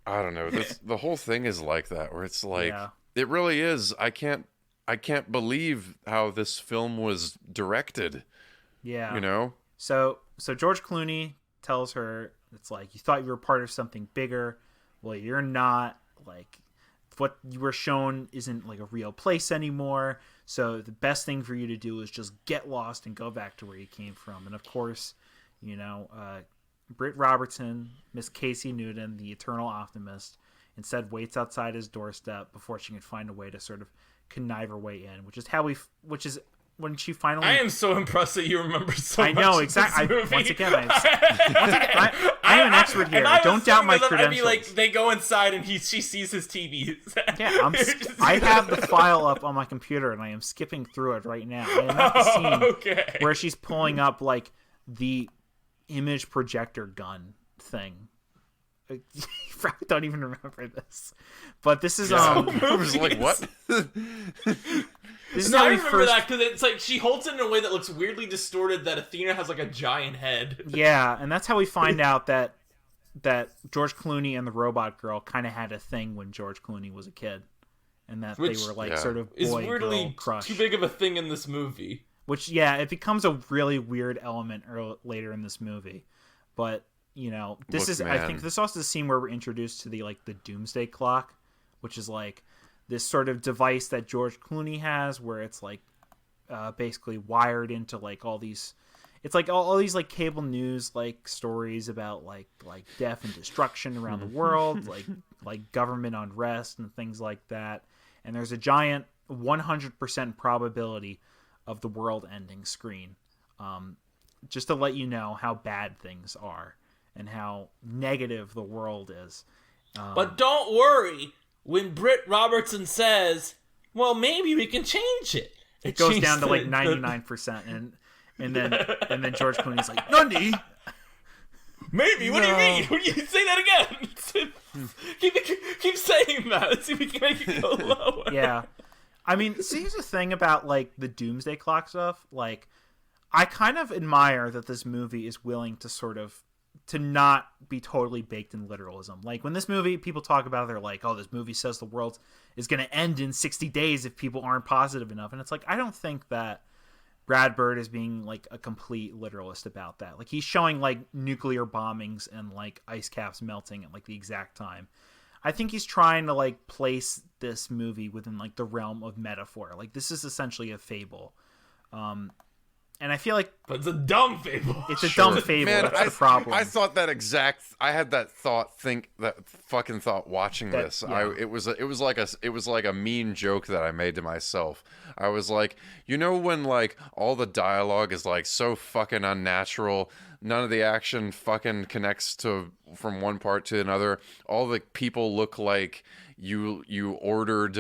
I don't know. The whole thing is like that, where it's like it really is. I can't believe how this film was directed. Yeah. You know? So George Clooney tells her, it's like, you thought you were part of something bigger. Well, you're not. Like, what you were shown isn't like a real place anymore. So the best thing for you to do is just get lost and go back to where you came from. And of course, you know, Britt Robertson, Miss Casey Newton, the eternal optimist, instead waits outside his doorstep before she can find a way to sort of connive her way in, which is when she finally. I am so impressed that you remember so much. I know, exactly. Once again, I'm an expert here. Don't doubt my credentials. I'd be like, they go inside and she sees his TV. Yeah, I have the file up on my computer and I am skipping through it right now. I am at the scene where she's pulling up like the image projector gun thing. You probably don't even remember this, but this is I was like, what? This is I remember that because it's like she holds it in a way that looks weirdly distorted. That Athena has like a giant head. Yeah, and that's how we find out that George Clooney and the robot girl kind of had a thing when George Clooney was a kid, and that they were like sort of boy-girl crush. Too big of a thing in this movie. Which it becomes a really weird element later in this movie, but. You know, this I think this is also the scene where we're introduced to the doomsday clock, which is like this sort of device that George Clooney has where it's like basically wired into like all these, it's like all these like cable news like stories about like death and destruction around the world, like government unrest and things like that. And there's a giant 100% probability of the world ending screen, just to let you know how bad things are. And how negative the world is. But don't worry. When Britt Robertson says, well, maybe we can change it. It goes down to like 99%. And then George Clooney's like, Nundy! Maybe? What do you mean? What do you say that again? keep saying that. Let's see if we can make it go lower. Yeah. I mean, see, here's the thing about like the doomsday clock stuff. Like, I kind of admire that this movie is willing to sort of to not be totally baked in literalism. Like when this movie, people talk about it, they're like, oh, this movie says the world is going to end in 60 days if people aren't positive enough. And it's like, I don't think that Brad Bird is being like a complete literalist about that. Like he's showing like nuclear bombings and like ice caps melting at like the exact time. I think he's trying to like place this movie within like the realm of metaphor. Like this is essentially a fable. And I feel like... But it's a dumb fable. It's a dumb fable. Man, that's the problem. I thought that I had that fucking thought watching this. Yeah. It was like a mean joke that I made to myself. I was like, you know when like all the dialogue is like so fucking unnatural, none of the action fucking connects from one part to another. All the people look like you ordered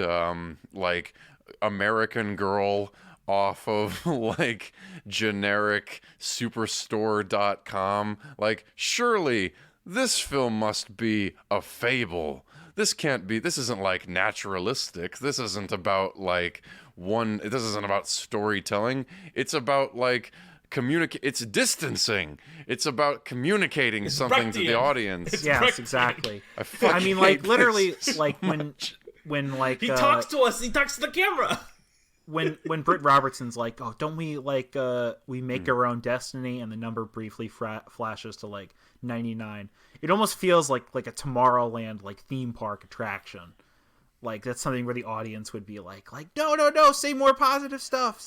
like American Girl off of like generic superstore.com. Like, surely this film must be a fable. This isn't like naturalistic. This isn't about like this isn't about storytelling. It's about like it's distancing. It's about communicating something to the audience. Yes, exactly. I mean, like literally like when like he talks to us, he talks to the camera. When Britt Robertson's like, oh, don't we like we make our own destiny, and the number briefly flashes to like 99. It almost feels like a Tomorrowland like theme park attraction. Like that's something where the audience would be like no, say more positive stuff,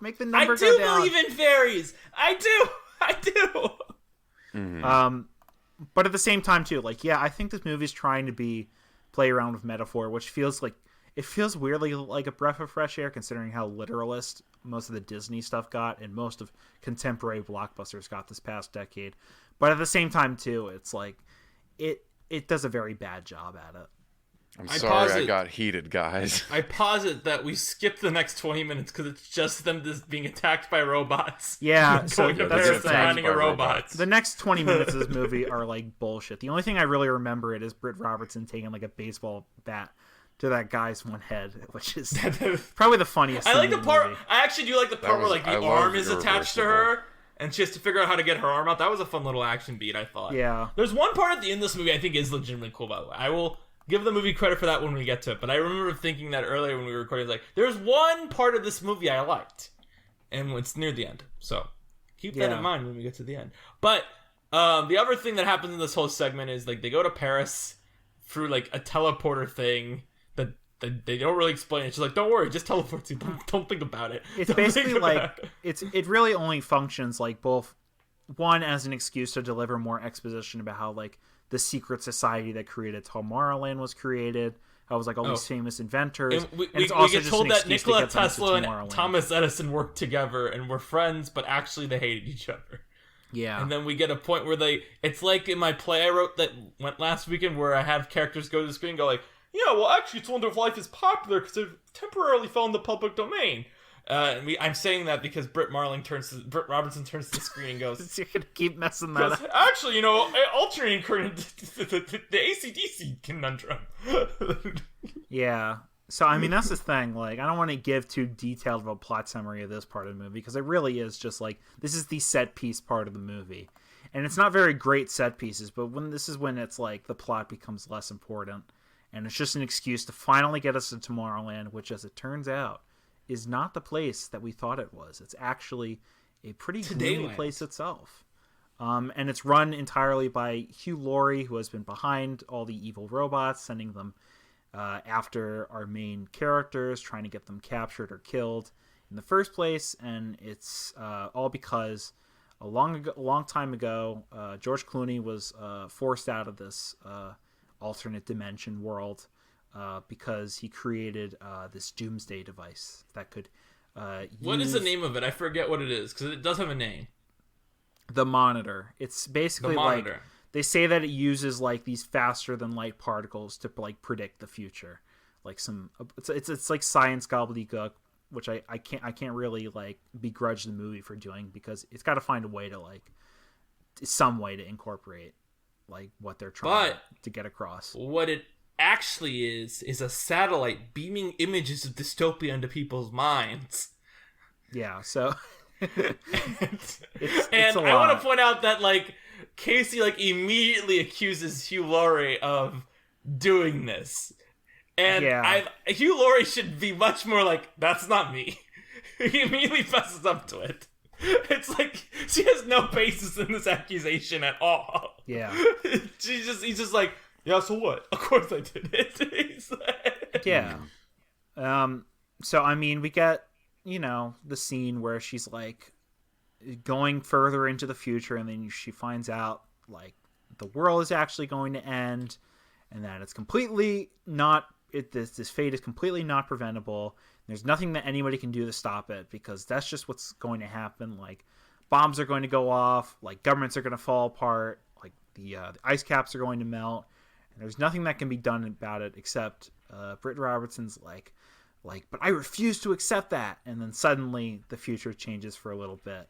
make the number go down. I do believe in fairies. I do. Mm-hmm. But at the same time too, like I think this movie's trying to play around with metaphor, which feels like. It feels weirdly like a breath of fresh air considering how literalist most of the Disney stuff got and most of contemporary blockbusters got this past decade. But at the same time, too, it's like it does a very bad job at it. I'm sorry I got heated, guys. I posit that we skip the next 20 minutes because it's just them just being attacked by robots. Yeah, so that's the thing. Finding a robot. The next 20 minutes of this movie are like bullshit. The only thing I really remember is Britt Robertson taking like a baseball bat to that guy's one head, which is probably the funniest. I like the part. Movie. I actually do like the part where like the arm is attached to her, and she has to figure out how to get her arm out. That was a fun little action beat, I thought. Yeah. There's one part at the end of this movie I think is legitimately cool. By the way, I will give the movie credit for that when we get to it. But I remember thinking that earlier when we were recording, like there's one part of this movie I liked, and it's near the end. So keep that in mind when we get to the end. But the other thing that happens in this whole segment is like they go to Paris through like a teleporter thing. They don't really explain it. She's like, don't worry, just teleport you. Don't think about it. It's basically like it really only functions like both one as an excuse to deliver more exposition about how like the secret society that created Tomorrowland was created. How it was like all these famous inventors. And we get told that Nikola Tesla and Thomas Edison worked together and were friends, but actually they hated each other. Yeah. And then we get a point where it's like in my play I wrote that went last weekend where I have characters go to the screen and go like, yeah, well, actually, it's Wonder of Life is popular because it temporarily fell in the public domain. I'm saying that because Britt Robertson turns to the screen and goes, "You're gonna keep messing that up." Actually, alternating current, the AC/DC conundrum. Yeah. So I mean, that's the thing. Like, I don't want to give too detailed of a plot summary of this part of the movie because it really is just like this is the set piece part of the movie, and it's not very great set pieces. But when it's like the plot becomes less important. And it's just an excuse to finally get us to Tomorrowland, which, as it turns out, is not the place that we thought it was. It's actually a pretty gloomy place itself. And it's run entirely by Hugh Laurie, who has been behind all the evil robots, sending them after our main characters, trying to get them captured or killed in the first place. And it's all because a long time ago, George Clooney was forced out of this alternate dimension world because he created this doomsday device that could What is the name of it? I forget what it is because it does have a name. The Monitor. It's basically like they say that it uses like these faster than light particles to like predict the future. Like it's like science gobbledygook, which I can't really like begrudge the movie for doing because it's got to find a way to like some way to incorporate like what they're trying to get across. What it actually is a satellite beaming images of dystopia into people's minds. Yeah, so it's I want to point out that like Casey like immediately accuses Hugh Laurie of doing this. And Hugh Laurie should be much more like, that's not me. He immediately fesses up to it. It's like she has no basis in this accusation at all. Yeah. He's just like, yeah, so what? Of course I did it. Yeah. So I mean, we get, the scene where she's like going further into the future, and then she finds out like the world is actually going to end, and that it's completely not. This fate is completely not preventable. There's nothing that anybody can do to stop it, because that's just what's going to happen. Like, bombs are going to go off, like governments are going to fall apart, like the ice caps are going to melt, and there's nothing that can be done about it except Britt Robertson's like, but I refuse to accept that. And then suddenly the future changes for a little bit,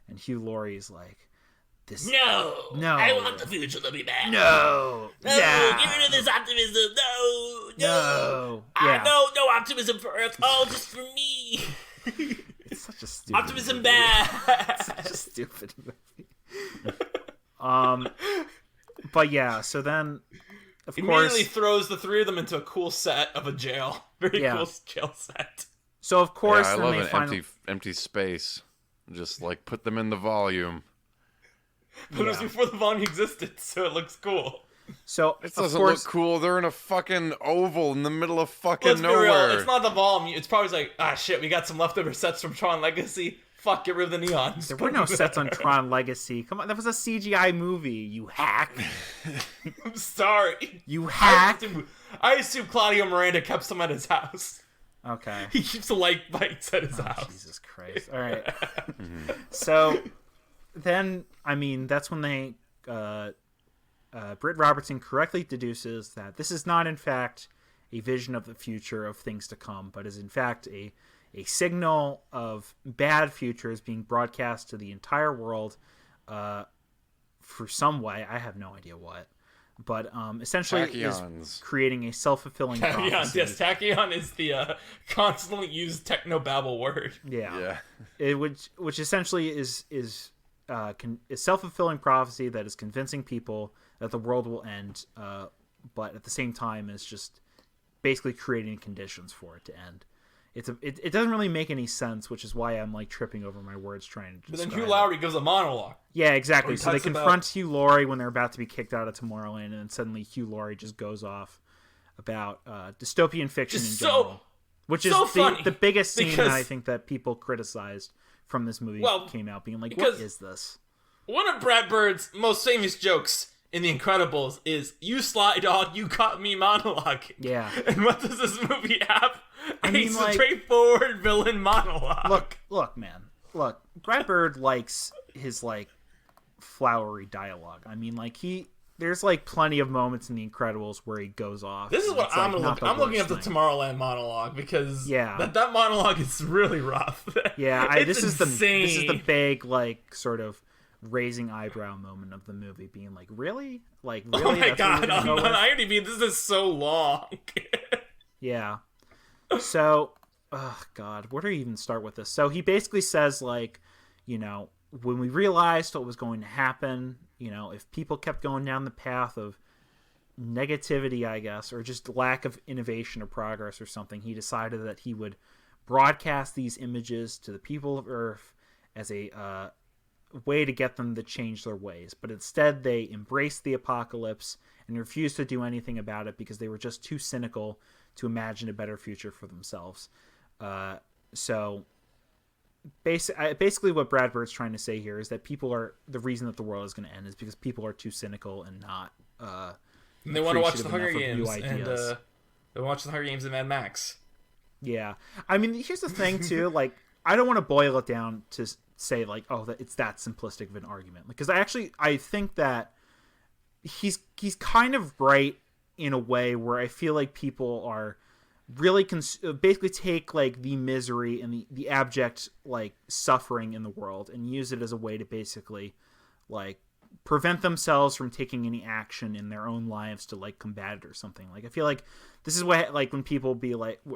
and Hugh Laurie's like, No, I want the future to be bad. No, yeah. Get rid of this optimism. No. Yeah. No optimism for Earth. Oh, just for me. It's such a stupid optimism movie. Bad. It's such a stupid movie. But yeah, so then of course immediately throws the three of them into a cool set of a jail. Very cool jail set. So of course, I then love they an empty space. Just like put them in the volume. But it was before the volume existed, so it looks cool. So it doesn't look cool. They're in a fucking oval in the middle of fucking nowhere. Real. It's not the volume. It's probably like, shit, we got some leftover sets from Tron Legacy. Fuck, get rid of the neons. There were no sets on Tron Legacy. Come on, that was a CGI movie, you hack. I'm sorry. You hack. I assume Claudio Miranda kept some at his house. Okay. He keeps the light bites at his house. Jesus Christ. All right. So then, I mean, that's when they... Britt Robertson correctly deduces that this is not, in fact, a vision of the future of things to come, but is, in fact, a signal of bad futures being broadcast to the entire world for some way. I have no idea what. But essentially is creating a self-fulfilling prophecy. Yes, tachyon is the constantly used technobabble word. Yeah. Which essentially is a self-fulfilling prophecy that is convincing people that the world will end, but at the same time is just basically creating conditions for it to end. It doesn't really make any sense, which is why I'm like tripping over my words trying to. But then Hugh Laurie gives a monologue. Yeah, exactly. So they confront Hugh Laurie when they're about to be kicked out of Tomorrowland, and then suddenly Hugh Laurie just goes off about dystopian fiction in general, which is the biggest scene that I think that people criticized from this movie came out, being like, "What is this?" One of Brad Bird's most famous jokes in The Incredibles is "You sly dog, you caught me" monologue. Yeah. And what does this movie have? A straightforward villain monologue. Look, man. Look, Brad Bird likes his like flowery dialogue. I mean, like there's like plenty of moments in The Incredibles where he goes off. This is what I'm looking. I'm looking at the Tomorrowland monologue because that monologue is really rough. Yeah, this is the big like sort of raising eyebrow moment of the movie, being like, really? Like, really? Oh my god, on IMDb, this is so long. Yeah. So, oh god, where do you even start with this? So he basically says, like, when we realized what was going to happen, if people kept going down the path of negativity, I guess, or just lack of innovation or progress or something, he decided that he would broadcast these images to the people of Earth as a way to get them to change their ways. But instead, they embraced the apocalypse and refused to do anything about it because they were just too cynical to imagine a better future for themselves. So basically what Brad Bird's trying to say here is that the reason that the world is going to end is because people are too cynical and not and they want to watch the Hunger Games and they watch the Hunger Games and Mad Max. Yeah. I mean, here's the thing too, like, I don't want to boil it down to say like, oh, that it's that simplistic of an argument, because I think that he's kind of right in a way where I feel like people are really basically take like the misery and the abject like suffering in the world and use it as a way to basically like prevent themselves from taking any action in their own lives to like combat it or something. Like, I feel like this is what, like, when people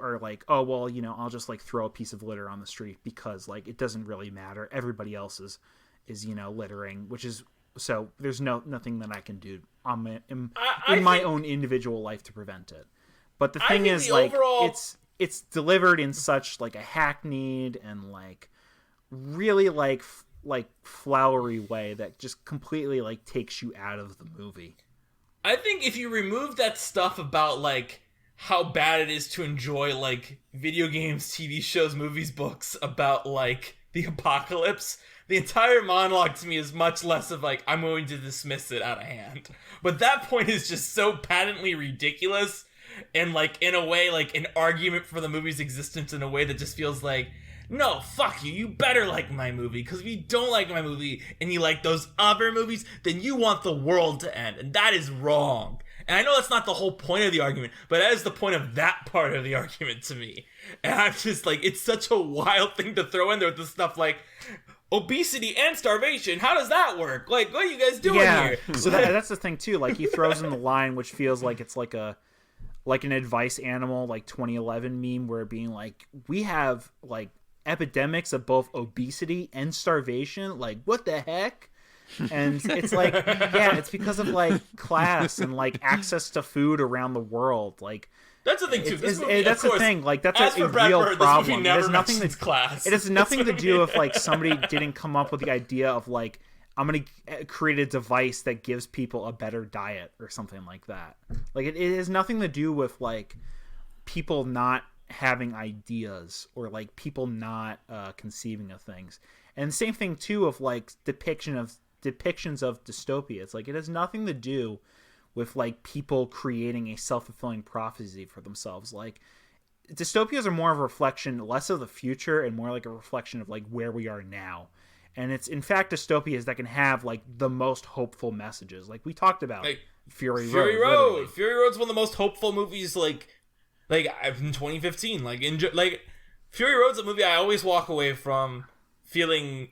are like, oh, well, I'll just like throw a piece of litter on the street because like it doesn't really matter. Everybody else is littering, which is So there's nothing that I can do in I my think, own individual life to prevent it. But the I thing think is, the like, overall... it's delivered in such like a hackneyed and like really like flowery way that just completely like takes you out of the movie. I think if you remove that stuff about like how bad it is to enjoy like video games, TV shows, movies, books about like the apocalypse, the entire monologue to me is much less of like, I'm going to dismiss it out of hand. But that point is just so patently ridiculous and like in a way like an argument for the movie's existence in a way that just feels like, no, fuck you, you better like my movie, because if you don't like my movie and you like those other movies, then you want the world to end, and that is wrong. And I know that's not the whole point of the argument, but that is the point of that part of the argument to me. And I'm just like, it's such a wild thing to throw in there with this stuff like obesity and starvation. How does that work? Like, what are you guys doing here? So that's the thing too. Like, he throws in the line, which feels like it's like an advice animal, like 2011 meme, where being like, we have like epidemics of both obesity and starvation. Like, what the heck? And it's like, yeah, it's because of like class and like access to food around the world. Like, that's the thing too. This movie, that's of course, the thing. Like, that's a real Bird, problem. It has nothing to class. It has nothing to do with like somebody didn't come up with the idea of like, I'm gonna create a device that gives people a better diet or something like that. Like, it has nothing to do with like people not having ideas or like people not conceiving of things. And same thing too of like depictions of dystopia. It's like, it has nothing to do with like people creating a self-fulfilling prophecy for themselves. Like, dystopias are more of a reflection, less of the future and more like a reflection of like where we are now. And it's in fact dystopias that can have like the most hopeful messages, like we talked about, like Fury Road. Fury Road's one of the most hopeful movies like in 2015. Like Fury Road's a movie I always walk away from feeling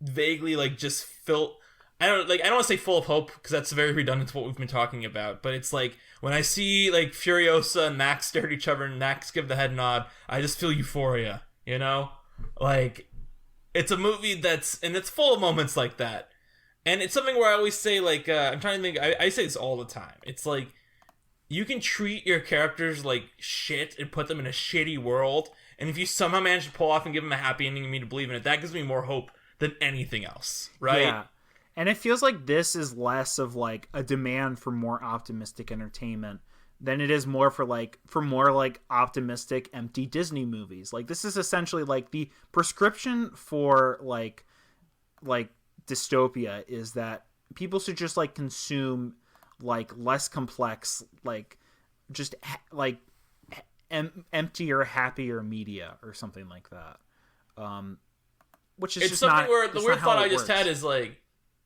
vaguely like just I don't want to say full of hope, because that's very redundant to what we've been talking about, but it's like when I see like Furiosa and Max stare at each other and Max give the head nod, I just feel euphoria, you know? Like, it's a movie it's full of moments like that. And it's something where I always say, like, I'm trying to think, I say this all the time. It's like, you can treat your characters like shit and put them in a shitty world, and if you somehow manage to pull off and give them a happy ending and me to believe in it, that gives me more hope than anything else, right? Yeah. And it feels like this is less of like a demand for more optimistic entertainment than it is more for more optimistic, empty Disney movies. Like, this is essentially like the prescription for like dystopia is that people should just like consume like less complex, like just emptier, happier media or something like that. Which is it's just something not, where the weird thought I just works. had is like,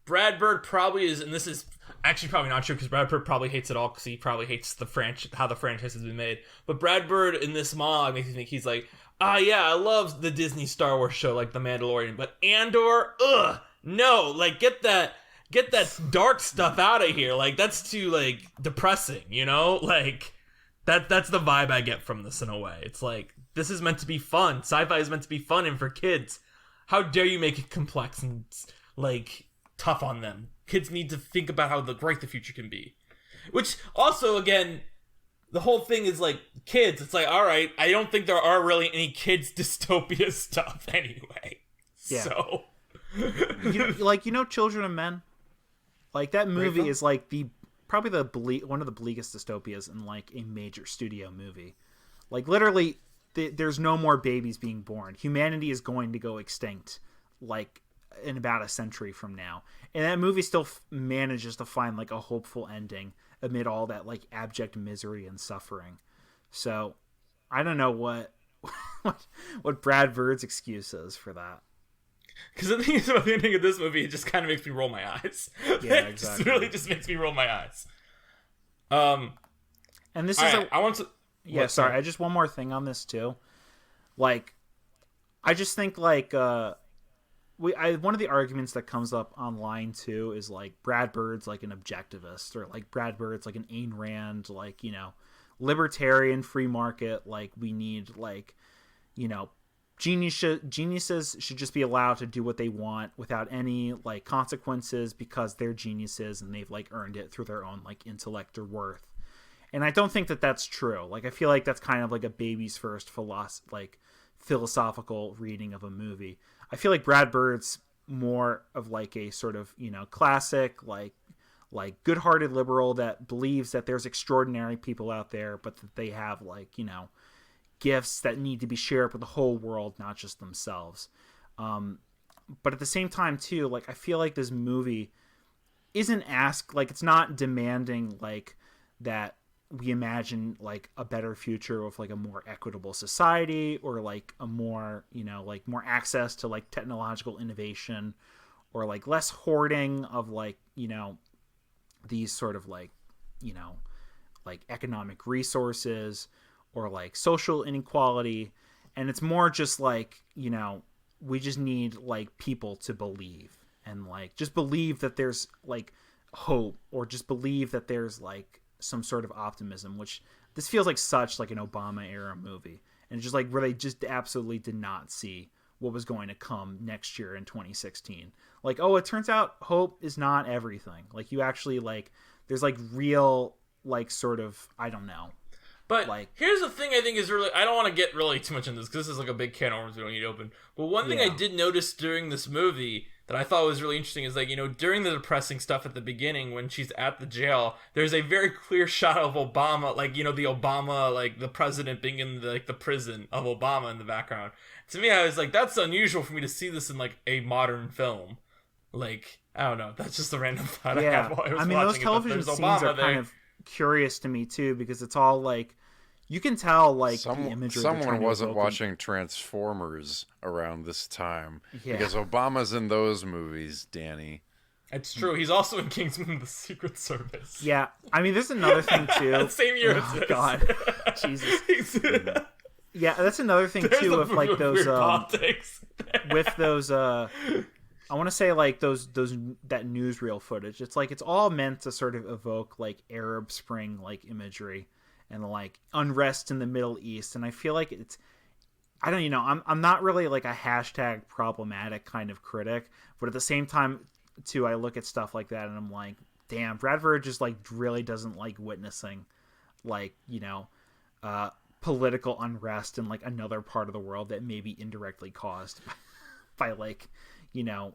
Brad Bird probably is, and this is actually probably not true because Brad Bird probably hates it all because he probably hates how the franchise has been made. But Brad Bird in this monologue makes me think he's like, yeah, I love the Disney Star Wars show like The Mandalorian, but Andor, no, like get that dark stuff out of here. Like, that's too like depressing, you know? Like that's the vibe I get from this in a way. It's like, this is meant to be fun. Sci-fi is meant to be fun and for kids. How dare you make it complex and like tough on them? Kids need to think about how great the future can be. Which also, again, the whole thing is like kids. It's like, all right, I don't think there are really any kids dystopia stuff anyway. Yeah. So, Children of Men. Like, that movie is like probably one of the bleakest dystopias in like a major studio movie. Like, literally, there's no more babies being born. Humanity is going to go extinct, like, in about a century from now. And that movie still manages to find like a hopeful ending amid all that like abject misery and suffering. So I don't know what Brad Bird's excuse is for that. Because the thing is about the ending of this movie, it just kind of makes me roll my eyes. Yeah, exactly. It really just makes me roll my eyes. And this is I want to. Yeah, sorry. I just one more thing on this too. Like, I just think like one of the arguments that comes up online too is like Brad Bird's like an objectivist, or like Brad Bird's like an Ayn Rand, like, you know, libertarian free market. Like, we need like, you know, geniuses should just be allowed to do what they want without any like consequences because they're geniuses and they've like earned it through their own like intellect or worth. And I don't think that that's true. Like, I feel like that's kind of like a baby's first philosophical reading of a movie. I feel like Brad Bird's more of like a sort of, you know, classic, like good-hearted liberal that believes that there's extraordinary people out there, but that they have like, you know, gifts that need to be shared with the whole world, not just themselves. But at the same time too, like, I feel like this movie isn't it's not demanding like that we imagine like a better future with like a more equitable society or like a more, you know, like more access to like technological innovation or like less hoarding of like, you know, these sort of like, you know, like economic resources or like social inequality. And it's more just like, you know, we just need like people to believe and like just believe that there's like hope or just believe that there's like some sort of optimism, which this feels like such like an Obama era movie, and just like where they just absolutely did not see what was going to come next year in 2016. Like, oh, it turns out hope is not everything. Like, you actually like there's like real like sort of, I don't know. But like, here's the thing I think is really, I don't want to get really too much into this because this is like a big can of worms we don't need to open. But one thing I did notice during this movie that I thought was really interesting is like, you know, during the depressing stuff at the beginning when she's at the jail, there's a very clear shot of Obama, like, you know, the Obama, like the president being in the, like the prison of Obama in the background. To me, I was like, that's unusual for me to see this in like a modern film. Like, I don't know, that's just a random thought I have while I was watching those television scenes are kind of curious to me too, because it's all like, you can tell like the imagery. Someone wasn't watching Transformers around this time because Obama's in those movies, Danny. It's true. He's also in Kingsman: The Secret Service. Yeah, I mean, there's another thing too. Same year as this. God, Jesus. Yeah, that's another thing too. With like those politics. With those I want to say like those that newsreel footage. It's like it's all meant to sort of evoke like Arab Spring like imagery and like unrest in the Middle East, and I feel like it's, I don't, you know, I'm not really like a hashtag problematic kind of critic, but at the same time too, I look at stuff like that and I'm like, damn, Brad Bird just like really doesn't like witnessing like, you know, political unrest in like another part of the world that may be indirectly caused by like, you know,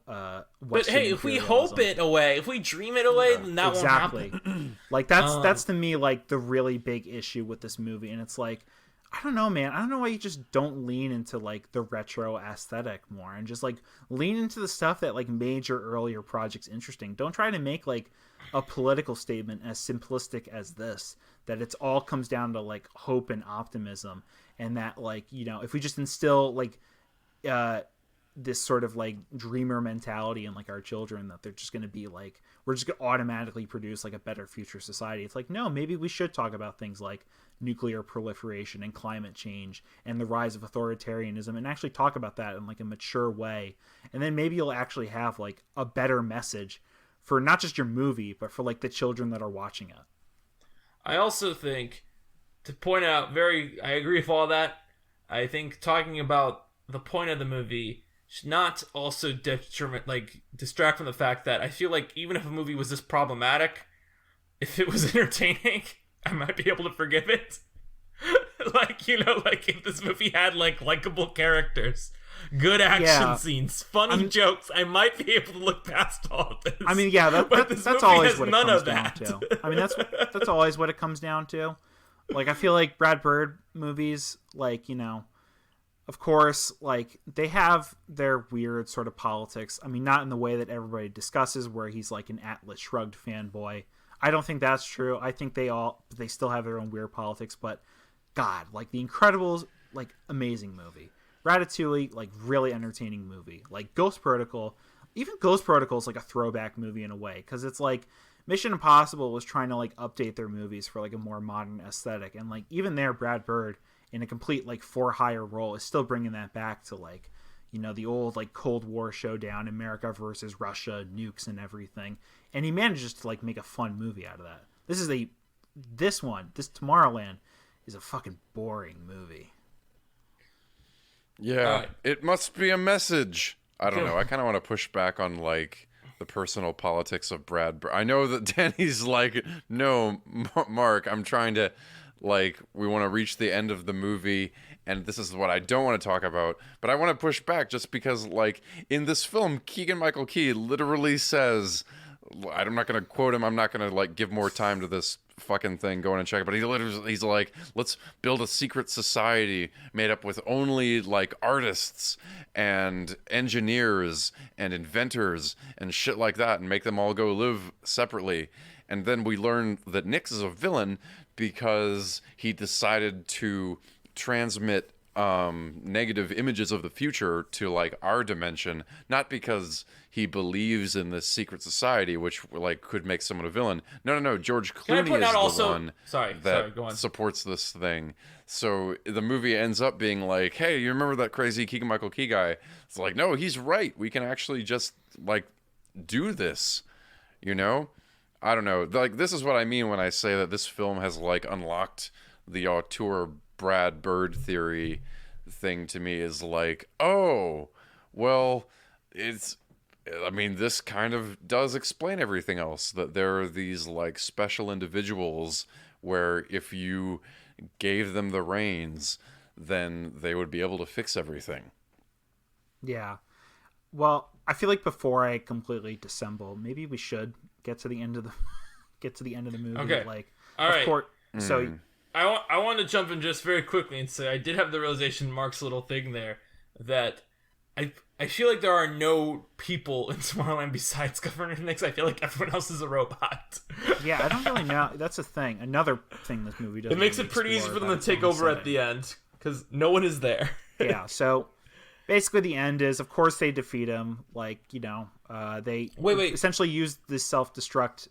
but hey, if we hope it away, if we dream it away, then that won't happen. Like that's to me like the really big issue with this movie, and it's like, I don't know, man. I don't know why you just don't lean into like the retro aesthetic more and just like lean into the stuff that like made your earlier projects interesting. Don't try to make like a political statement as simplistic as this, that it's all comes down to like hope and optimism, and that like, you know, if we just instill like this sort of like dreamer mentality in like our children, that they're just going to be like, we're just going to automatically produce like a better future society. It's like, no, maybe we should talk about things like nuclear proliferation and climate change and the rise of authoritarianism, and actually talk about that in like a mature way. And then maybe you'll actually have like a better message for not just your movie, but for like the children that are watching it. I also think, to point out, I agree with all that. I think talking about the point of the movie should not also distract from the fact that I feel like even if a movie was this problematic, if it was entertaining, I might be able to forgive it. Like, you know, like if this movie had like likable characters, good action scenes, funny jokes, I might be able to look past all of this. I mean, yeah, that's always what it comes down to. I mean, that's always what it comes down to. Like, I feel like Brad Bird movies, like, you know, of course, like, they have their weird sort of politics. I mean, not in the way that everybody discusses, where he's like an Atlas Shrugged fanboy. I don't think that's true. I think they still have their own weird politics, but God, like The Incredibles, like amazing movie. Ratatouille, like really entertaining movie. Like Ghost Protocol, even Ghost Protocol is like a throwback movie in a way, because it's like Mission Impossible was trying to like update their movies for like a more modern aesthetic, and like even there, Brad Bird in a complete like for-hire role is still bringing that back to like, you know, the old like Cold War showdown, America versus Russia, nukes and everything, and he manages to like make a fun movie out of that. This Tomorrowland is a fucking boring movie. Yeah, All right. it must be a message. I don't know. I kind of want to push back on like the personal politics of Brad. I know that Danny's like, no, Mark, I'm trying to, like, we want to reach the end of the movie, and this is what I don't want to talk about. But I want to push back just because, like, in this film, Keegan-Michael Key literally says, I'm not going to quote him. I'm not going to, like, give more time to this fucking thing. Go in and check it. But he's like, let's build a secret society made up with only, like, artists and engineers and inventors and shit like that, and make them all go live separately. And then we learn that Nix is a villain because he decided to transmit negative images of the future to like our dimension, not because he believes in this secret society, which like could make someone a villain. No. George Clooney is the one that supports this thing. So the movie ends up being like, hey, you remember that crazy Keegan-Michael Key guy? It's like, no, he's right. We can actually just like do this, you know? I don't know. Like, this is what I mean when I say that this film has like unlocked the auteur Brad Bird theory thing to me. Is like, oh, well, this kind of does explain everything else, that there are these like special individuals where if you gave them the reins, then they would be able to fix everything. Yeah. Well, I feel like before I completely dissemble, maybe we should get to the end of the movie. Okay. Like, all of right. course. So I want to jump in just very quickly and say I did have the realization, Mark's little thing there, that I feel like there are no people in Tomorrowland besides Governor Nix. I feel like everyone else is a robot. Yeah, I don't really know. That's a thing. Another thing this movie does. It makes it pretty easy for them to take over at the end because no one is there. Yeah. So basically, the end is, of course, they defeat him. Like, you know, they essentially use the self-destruct.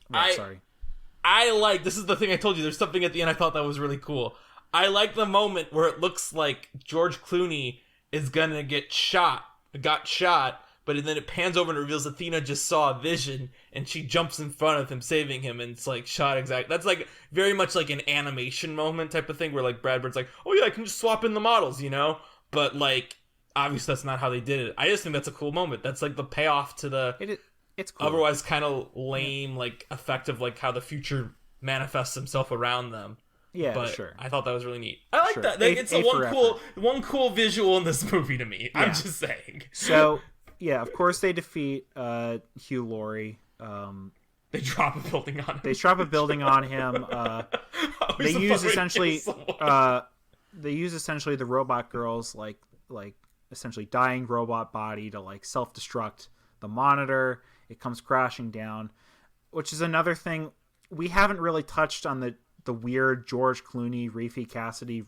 This is the thing I told you. There's something at the end I thought that was really cool. I like the moment where it looks like George Clooney is gonna got shot, but then it pans over and reveals Athena just saw a vision, and she jumps in front of him, saving him, and it's like shot exactly. That's like very much like an animation moment type of thing, where like Brad Bird's like, oh yeah, I can just swap in the models, you know? But like, obviously that's not how they did it. I just think that's a cool moment. That's like the payoff to the it's cool. Otherwise kind of lame, like effective, like how the future manifests himself around them. Yeah, but sure. I thought that was really neat. I like that. Like, it's one cool visual in this movie to me. Yeah. I'm just saying. So, yeah, of course they defeat Hugh Laurie. They drop a building on him. They use essentially the robot girl's like essentially dying robot body to like self-destruct the monitor. It comes crashing down, which is another thing we haven't really touched on, the weird George Clooney, Rafe Cassidy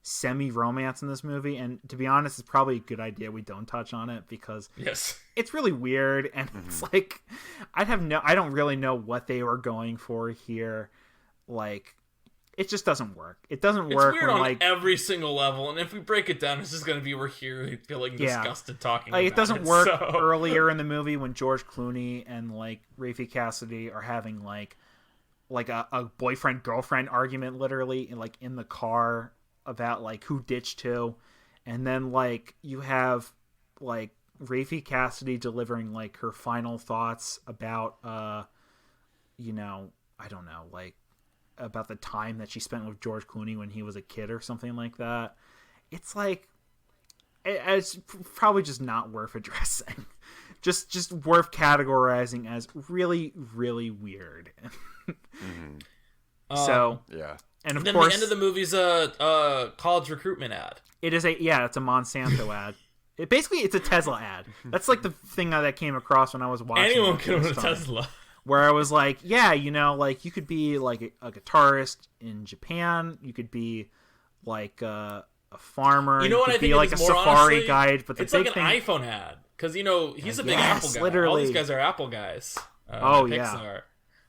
semi-romance in this movie. And to be honest, it's probably a good idea we don't touch on it because it's really weird. And it's like, I don't really know what they were going for here. Like, it just doesn't work. It doesn't work. It's weird on every single level. And if we break it down, it's just going to be we're here feeling disgusted talking about it. It doesn't work earlier in the movie when George Clooney and like Rafe Cassidy are having like a boyfriend-girlfriend argument, literally, in the car about, like, who ditched who. And then, like, you have, like, Rafe Cassidy delivering, like, her final thoughts about, you know, I don't know, like, about the time that she spent with George Clooney when he was a kid or something like that. It's, like, it's probably just not worth addressing. just worth categorizing as really, really weird. So yeah, and of course, the end of the movie's a college recruitment ad. It is it's a Monsanto ad. It's a Tesla ad. That's like the thing that came across when I was watching. Anyone can own a Tesla. Where I was like, yeah, you know, like you could be like a guitarist in Japan. You could be like a farmer. You know what I think? Be like a safari guide. But it's like an iPhone ad because you know he's a big Apple guy. Literally. All these guys are Apple guys. Pixar.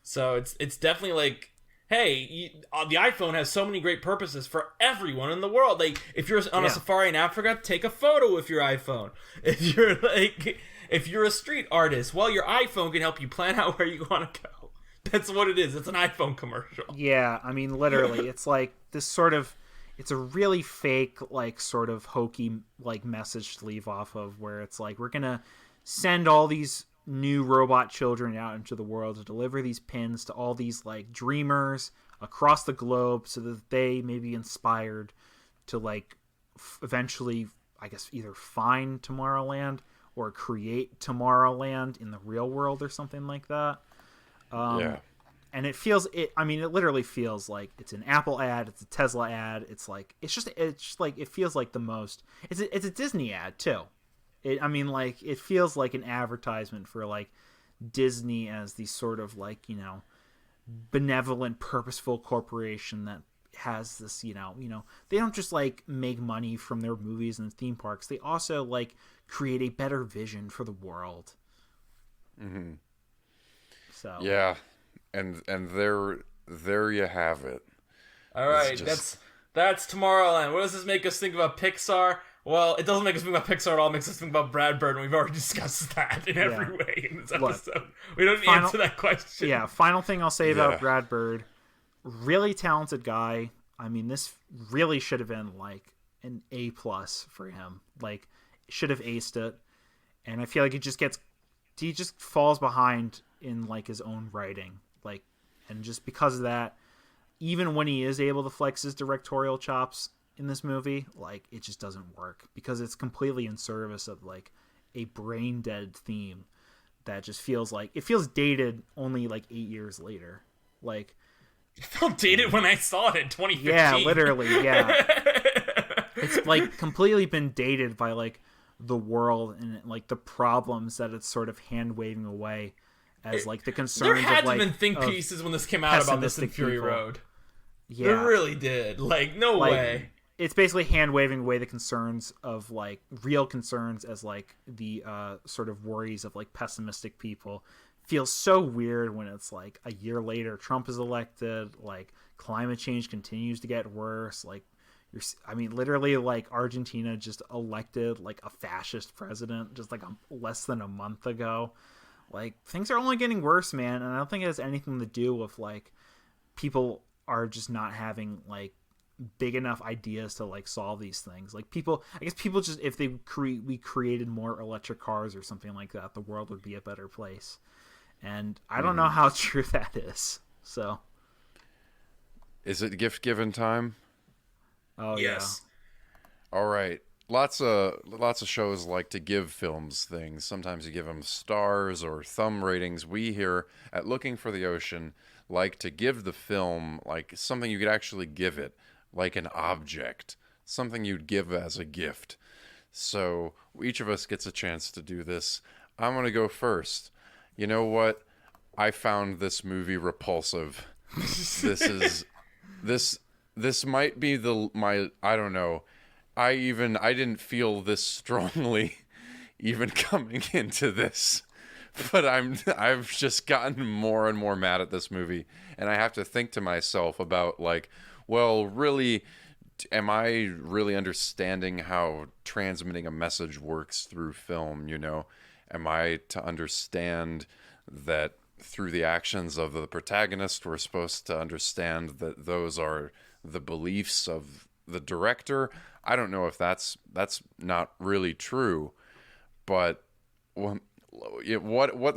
So it's definitely like, hey, the iPhone has so many great purposes for everyone in the world. Like, if you're on a safari in Africa, take a photo with your iPhone. If you're a street artist, well, your iPhone can help you plan out where you want to go. That's what it is. It's an iPhone commercial. Yeah, I mean, literally, it's like this sort of it's a really fake, like, sort of hokey, like, message to leave off of, where it's like, we're gonna send all these new robot children out into the world to deliver these pins to all these, like, dreamers across the globe so that they may be inspired to, like, eventually, I guess, either find Tomorrowland or create Tomorrowland in the real world or something like that. Yeah. And it literally feels like it's an Apple ad, it's a Tesla ad. It's like, it's just like, it feels like the most, it's a Disney ad too. It feels like an advertisement for, like, Disney as the sort of, like, you know, benevolent, purposeful corporation that has this, you know, they don't just, like, make money from their movies and theme parks. They also, like, create a better vision for the world. Mm-hmm. So yeah, and there you have it. All right, that's Tomorrowland. What does this make us think about Pixar? Well, it doesn't make us think about Pixar at all. It makes us think about Brad Bird, and we've already discussed that in every way in this episode. We don't answer that question. Yeah, final thing I'll say about Brad Bird. Really talented guy. I mean, this really should have been, like, an A+ for him. Like, should have aced it. And I feel like he just falls behind in, like, his own writing. Like, and just because of that, even when he is able to flex his directorial chops in this movie, like, it just doesn't work because it's completely in service of, like, a brain dead theme that just feels like it feels dated only, like, 8 years later. Like, it felt dated when I saw it in 2015. Yeah, literally, yeah. It's, like, completely been dated by, like, the world and, like, the problems that it's sort of hand waving away as, like, the concerns. There had of, like, to have been think pieces when this came out about this in Fury Road. Yeah, there really did. Like, no way. It's basically hand waving away the concerns of, like, real concerns as, like, the sort of worries of, like, pessimistic people. Feels so weird when it's, like, a year later Trump is elected, like, climate change continues to get worse, like, literally, like, Argentina just elected, like, a fascist president just, like, less than a month ago. Like, things are only getting worse, man, and I don't think it has anything to do with, like, people are just not having, like, big enough ideas to, like, solve these things. Like, people just, if we created more electric cars or something like that, the world would be a better place. And I don't know how true that is. So, is it gift giving time? Oh yes. Yeah. All right. Lots of shows like to give films things. Sometimes you give them stars or thumb ratings. We here at Looking for the Ocean like to give the film, like, something you could actually give it, like an object, something you'd give as a gift. So each of us gets a chance to do this. I'm going to go first. You know what? I found this movie repulsive. This might be I don't know. I didn't feel this strongly even coming into this. But I've just gotten more and more mad at this movie, and I have to think to myself about, like, well, really, am I really understanding how transmitting a message works through film, you know? Am I to understand that through the actions of the protagonist, we're supposed to understand that those are the beliefs of the director? I don't know if that's not really true, but what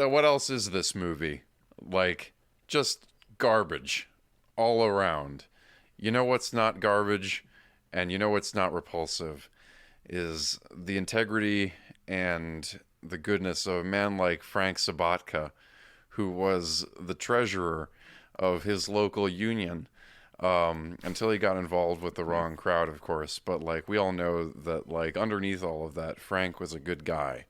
else is this movie? Like, just garbage all around. You know what's not garbage, and you know what's not repulsive, is the integrity and the goodness of a man like Frank Sabatka, who was the treasurer of his local union, until he got involved with the wrong crowd, of course. But, like, we all know that, like, underneath all of that, Frank was a good guy.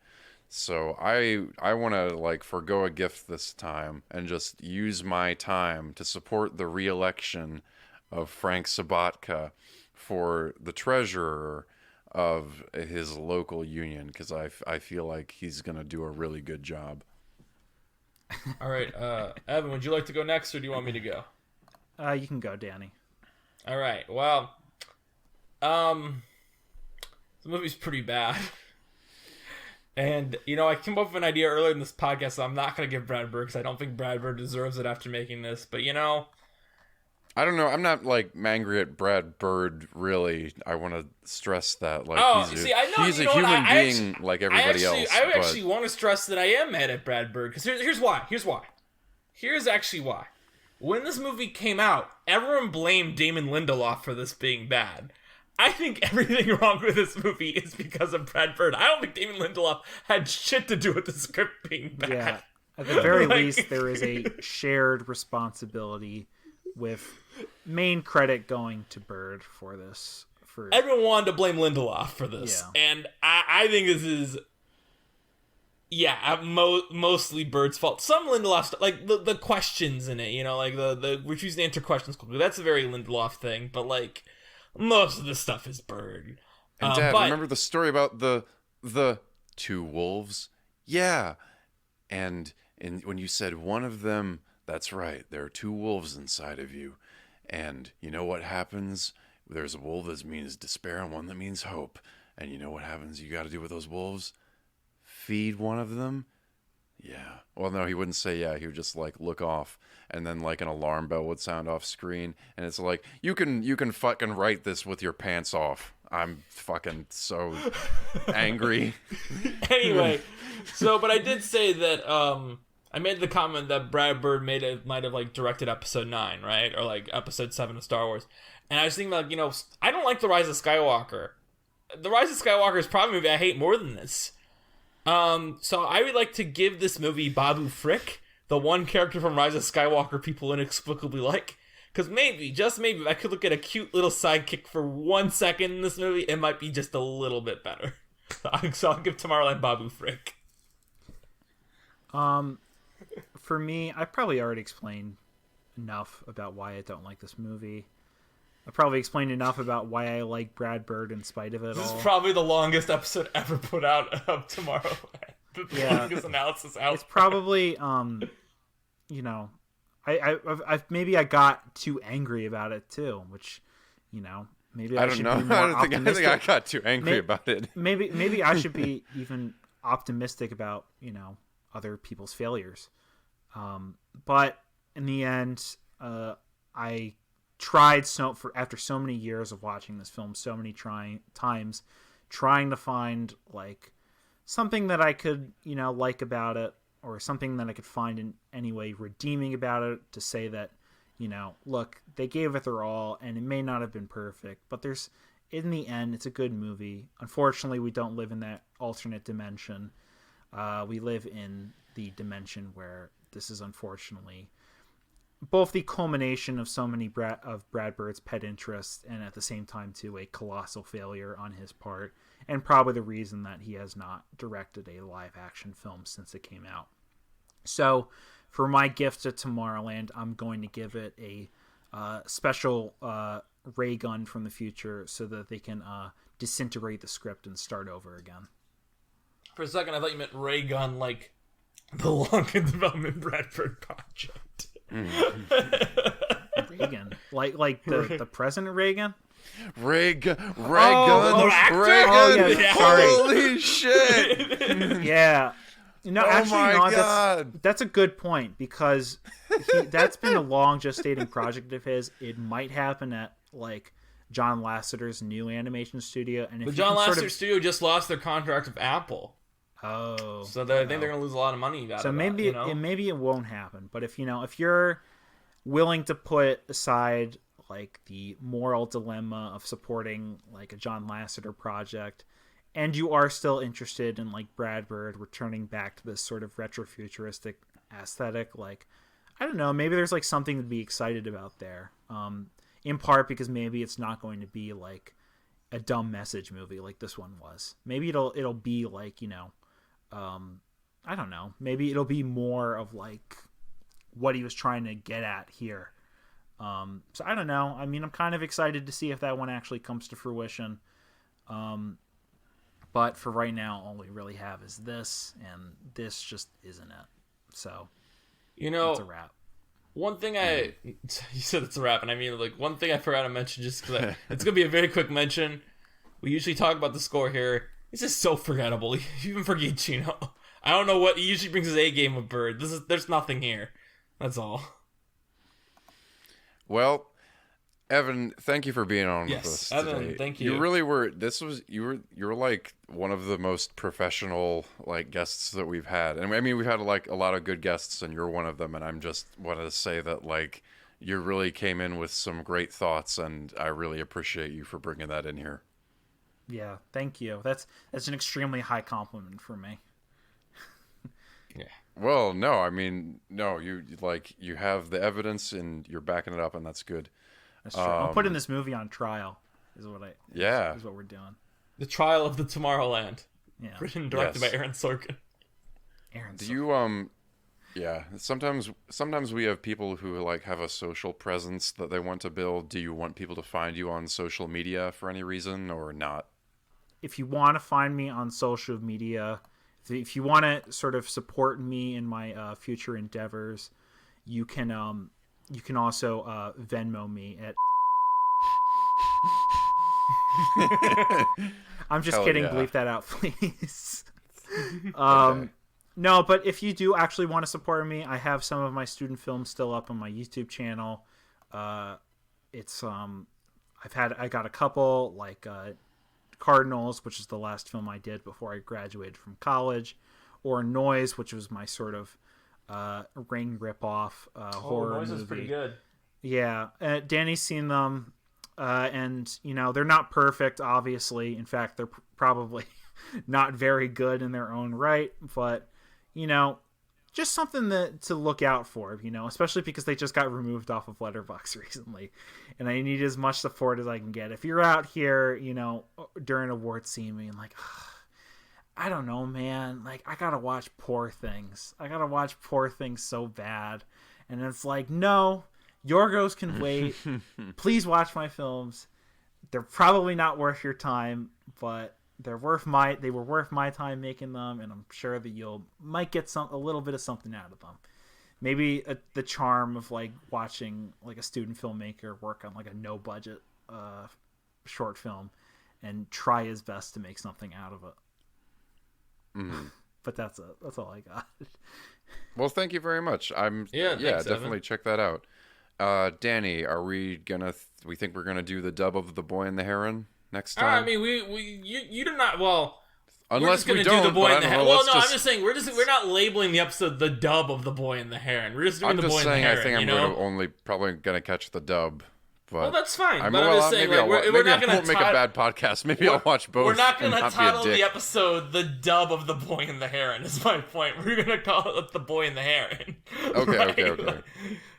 So I want to, like, forgo a gift this time and just use my time to support the re-election of Frank Sabatka for the treasurer of his local union, because I feel like he's going to do a really good job. All right, Evan, would you like to go next, or do you want me to go? You can go, Danny. All right, well, the movie's pretty bad. And, you know, I came up with an idea earlier in this podcast that I'm not going to give Brad Bird, because I don't think Brad Bird deserves it after making this. But, you know, I don't know. I'm not like angry at Brad Bird. Really, I want to stress that. Like, he's a human being like everybody else. I actually want to stress that I am mad at Brad Bird because here's why. Here's actually why. When this movie came out, everyone blamed Damon Lindelof for this being bad. I think everything wrong with this movie is because of Brad Bird. I don't think Damon Lindelof had shit to do with the script being bad. Yeah, at the very least, there is a shared responsibility with main credit going to Bird for this. Everyone wanted to blame Lindelof for this. Yeah. And I think this is... Yeah, mostly Bird's fault. Some Lindelof stuff, like the questions in it, you know, like the refusing to answer questions quickly. That's a very Lindelof thing, but like most of the stuff is Bird. And Dad, remember the story about the two wolves? Yeah, and when you said one of them, that's right. There are two wolves inside of you, and you know what happens? There's a wolf that means despair and one that means hope. And you know what happens? You got to do with those wolves. Feed one of them? Yeah. Well, no, he wouldn't say yeah. He would just like look off, and then like an alarm bell would sound off screen, and it's like you can fucking write this with your pants off. I'm fucking so angry. Anyway, but I did say that I made the comment that Brad Bird might have like directed Episode 9, right, or like Episode 7 of Star Wars, and I was thinking like, you know, I don't like The Rise of Skywalker. The Rise of Skywalker is probably a movie I hate more than this. So I would like to give this movie Babu Frick, the one character from Rise of Skywalker people inexplicably like. Because maybe, just maybe, if I could look at a cute little sidekick for 1 second in this movie, it might be just a little bit better. So I'll give Tomorrowland Babu Frick. For me, I probably already explained enough about why I don't like this movie. I probably explained enough about why I like Brad Bird in spite of it all. This is probably the longest episode ever put out of Tomorrowland. The longest analysis out. It's probably, you know, I've maybe I got too angry about it too, which, you know, maybe I should be more optimistic. I think I got too angry about it. Maybe I should be even optimistic about, you know, other people's failures. But in the end, I tried after so many years of watching this film so many times trying to find like something that I could, you know, like about it, or something that I could find in any way redeeming about it, to say that, you know, look, they gave it their all and it may not have been perfect, but in the end, it's a good movie. Unfortunately, we don't live in that alternate dimension. We live in the dimension where this is unfortunately both the culmination of so many of Brad Bird's pet interests, and at the same time too a colossal failure on his part, and probably the reason that he has not directed a live action film since it came out. So for my gift to Tomorrowland, I'm going to give it a special ray gun from the future so that they can disintegrate the script and start over again. For a second I thought you meant ray gun like the long in development Brad Bird project. Reagan, like the President Reagan. Reagan. Yeah, sorry. Holy shit! Yeah. No, that's a good point, because that's been a long gestating project of his. It might happen at like John Lasseter's new animation studio, and if John Lasseter studio just lost their contract with Apple. Oh, so I think they're gonna lose a lot of money. Maybe it won't happen. But if you're willing to put aside like the moral dilemma of supporting like a John Lasseter project, and you are still interested in like Brad Bird returning back to this sort of retrofuturistic aesthetic, like, I don't know, maybe there's like something to be excited about there. In part because maybe it's not going to be like a dumb message movie like this one was. Maybe it'll be like, you know, I don't know, maybe it'll be more of like what he was trying to get at here. So I don't know. I mean, I'm kind of excited to see if that one actually comes to fruition. But for right now, all we really have is this, and this just isn't it. So, you know, it's a wrap. One thing you said it's a wrap, and I mean, like, one thing I forgot to mention, just because it's going to be a very quick mention. We usually talk about the score here. It's just so forgettable, even for Giacchino. I don't know what, he usually brings his A game with Bird. There's nothing here. That's all. Well, Evan, thank you for being on with us Evan, today. thank you. You really were. You were like one of the most professional like guests that we've had, and I mean we've had like a lot of good guests, and you're one of them. And I'm just wanted to say that like you really came in with some great thoughts, and I really appreciate you for bringing that in here. Yeah, thank you. That's an extremely high compliment for me. Yeah. Well, no, I mean no, you have the evidence and you're backing it up, and that's good. That's true. I'm putting this movie on trial. Is what we're doing. The Trial of the Tomorrowland. Yeah. Written and directed by Aaron Sorkin. Do you yeah, sometimes we have people who like have a social presence that they want to build. Do you want people to find you on social media for any reason or not? If you want to find me on social media, if you want to sort of support me in my future endeavors, you can also Venmo me at. I'm just kidding. Yeah. Bleep that out, please. Okay. No, but if you do actually want to support me, I have some of my student films still up on my YouTube channel. It's I got a couple like Cardinals, which is the last film I did before I graduated from college, or Noise, which was my sort of Ring ripoff horror Noise movie. is pretty good. Yeah, Danny's seen them, and they're not perfect, obviously. In fact, they're probably not very good in their own right, but just something to look out for, especially because they just got removed off of Letterboxd recently, and I need as much support as I can get. If you're out here, during awards season being like, I don't know, man, like I gotta watch Poor Things. I gotta watch Poor Things so bad, and it's like, no, Yorgos can wait. Please watch my films. They're probably not worth your time, but they were worth my time making them, and I'm sure that might get a little bit of something out of them. Maybe the charm of like watching like a student filmmaker work on like a no budget short film and try his best to make something out of it. Mm-hmm. But that's all I got. Well, thank you very much. Thanks, definitely Evan. Check that out. Danny, are we think we're gonna do the dub of The Boy and the Heron next time? I mean, you do not. Well, unless we're we just don't. Do the Boy and the Heron. Well, no, I'm just saying we're not labeling the episode the dub of The Boy and the Heron. We're just doing The Boy and the Heron. I think I'm probably gonna catch the dub. But well, that's fine. I'm just saying, we're not going to make a bad podcast. Maybe I'll watch both. We're not going to title the episode "The Dub of the Boy and the Heron." Is my point. We're going to call it "The Boy and the Heron." Okay, right? Okay.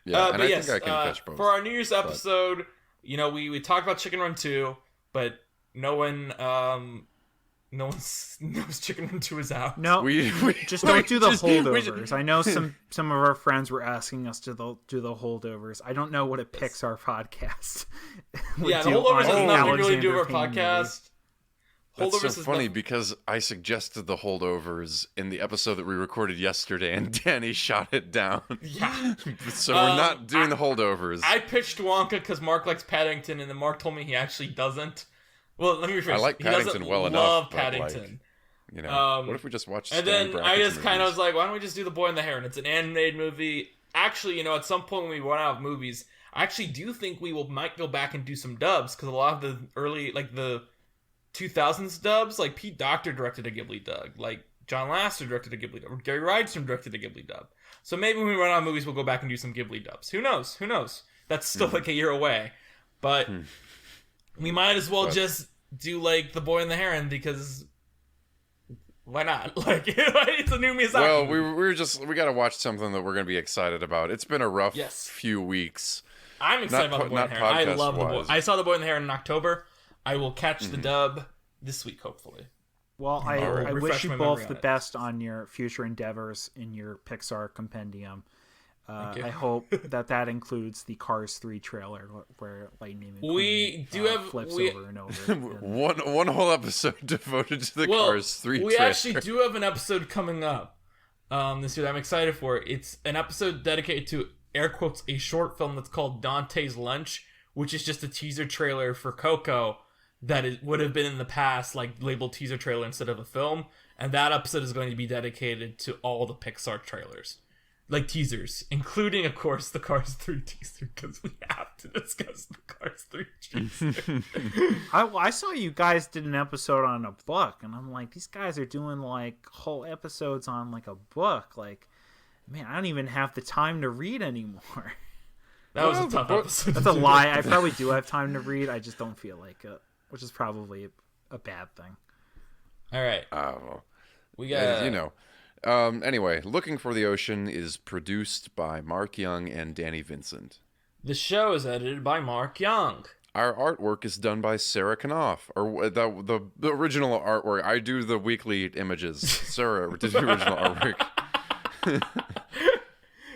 Yeah, and I think I can catch both. For our New Year's episode, we talked about Chicken Run 2, but no one knows Chicken Run 2 is out. No, we just don't do the holdovers. I know some of our friends were asking us to do the holdovers. I don't know what a Pixar podcast would the do. holdovers is nothing really to do with our podcast. That's so funny because I suggested the holdovers in the episode that we recorded yesterday, and Danny shot it down. Yeah. So we're not doing the holdovers. I pitched Wonka because Mark likes Paddington, and then Mark told me he actually doesn't. Well, let me rephrase. I like Paddington well enough. Love Paddington. What if we just watch? And then I just kind of was like, why don't we just do The Boy and the Heron? It's an animated movie. Actually, at some point when we run out of movies, I actually do think we might go back and do some dubs because a lot of the early, like the 2000s dubs, like Pete Docter directed a Ghibli dub, like John Lasseter directed a Ghibli dub, or Gary Rydstrom directed a Ghibli dub. So maybe when we run out of movies, we'll go back and do some Ghibli dubs. Who knows? That's still like a year away, but. We might as well just do like The Boy and the Heron because why not? Like it's a new Miyazaki. Well, we got to watch something that we're going to be excited about. It's been a rough few weeks. I'm excited about The Boy and the Heron. I love The Boy. I saw The Boy and the Heron in October. I will catch the dub this week, hopefully. Well, I wish you both the best on your future endeavors in your Pixar compendium. I hope that includes the Cars 3 trailer where Lightning McQueen flips over and over. One whole episode devoted to the Cars 3 trailer. We actually do have an episode coming up this year that I'm excited for. It's an episode dedicated to, air quotes, a short film that's called Dante's Lunch, which is just a teaser trailer for Coco that would have been in the past, like labeled teaser trailer instead of a film. And that episode is going to be dedicated to all the Pixar trailers. Like teasers, including, of course, the Cars 3 teaser, because we have to discuss the Cars 3 teaser. I saw you guys did an episode on a book, and I'm like, these guys are doing like whole episodes on like a book. Like, man, I don't even have the time to read anymore. That was a tough episode. That's a lie. I probably do have time to read. I just don't feel like it, which is probably a bad thing. All right. Well, We got anyway, Looking for the Ocean is produced by Mark Young and Danny Vincent. the show is edited by Mark Young. Our artwork is done by Sarah Knopf, or the original artwork. I do the weekly images. Sarah did the original artwork.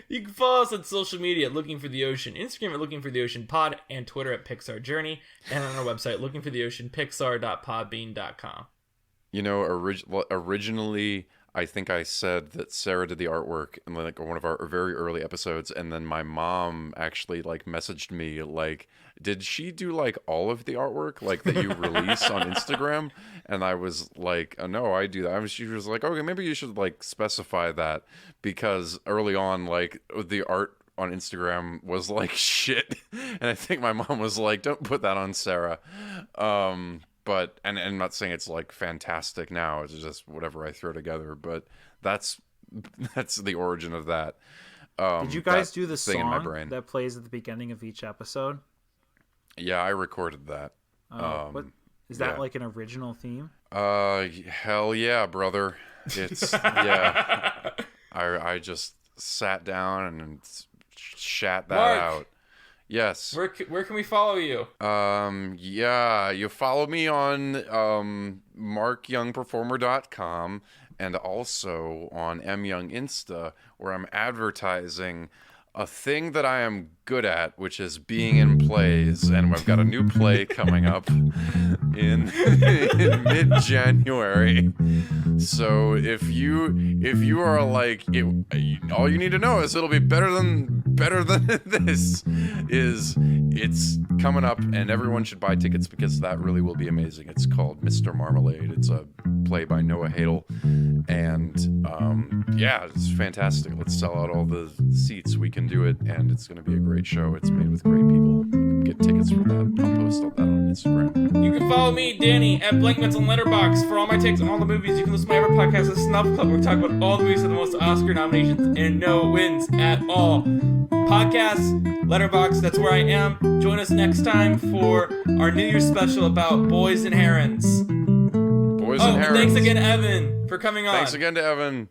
You can follow us on social media at Looking for the Ocean, Instagram at Looking for the Ocean Pod, and Twitter at Pixar Journey, and on our website, Looking for the Ocean, pixar.podbean.com. You know, originally, I think I said that Sarah did the artwork in like one of our very early episodes, and then my mom actually like messaged me like, did she do like all of the artwork like that you release on Instagram? And I was like, oh, no, I do that. She was like, okay, maybe you should like specify that, because early on, like the art on Instagram was like shit, and I think my mom was like, don't put that on Sarah. But and I'm not saying it's like fantastic now. It's just whatever I throw together. But that's the origin of that. Did you guys do the thing in my song brain that plays at the beginning of each episode? Yeah, I recorded that. What is that, like an original theme? Hell yeah, brother. It's yeah. I just sat down and shat that Mark, out. Yes. Where can we follow you? Yeah, you follow me on markyoungperformer.com and also on myoung Insta, where I'm advertising a thing that I am good at, which is being in plays, and I've got a new play coming up in mid-January. So if you are like all you need to know is it'll be better than this. It's coming up, and everyone should buy tickets because that really will be amazing. It's called Mr. Marmalade. It's a play by Noah Hadel, and yeah, it's fantastic. Let's sell out all the seats. We can do it, and it's going to be a great show. It's made with great people. Get tickets for that. I'll post all that on Instagram. You can follow me, Danny, at Blankmans on Letterboxd for all my takes on all the movies. You can listen to my other podcast, The Snuff Club, where we talk about all the movies with the most Oscar nominations and no wins at all. Podcast, Letterboxd, that's where I am. Join us next time for our New Year's special about boys and herons. Boys and herons. Thanks again, Evan, for coming on. Thanks again to Evan.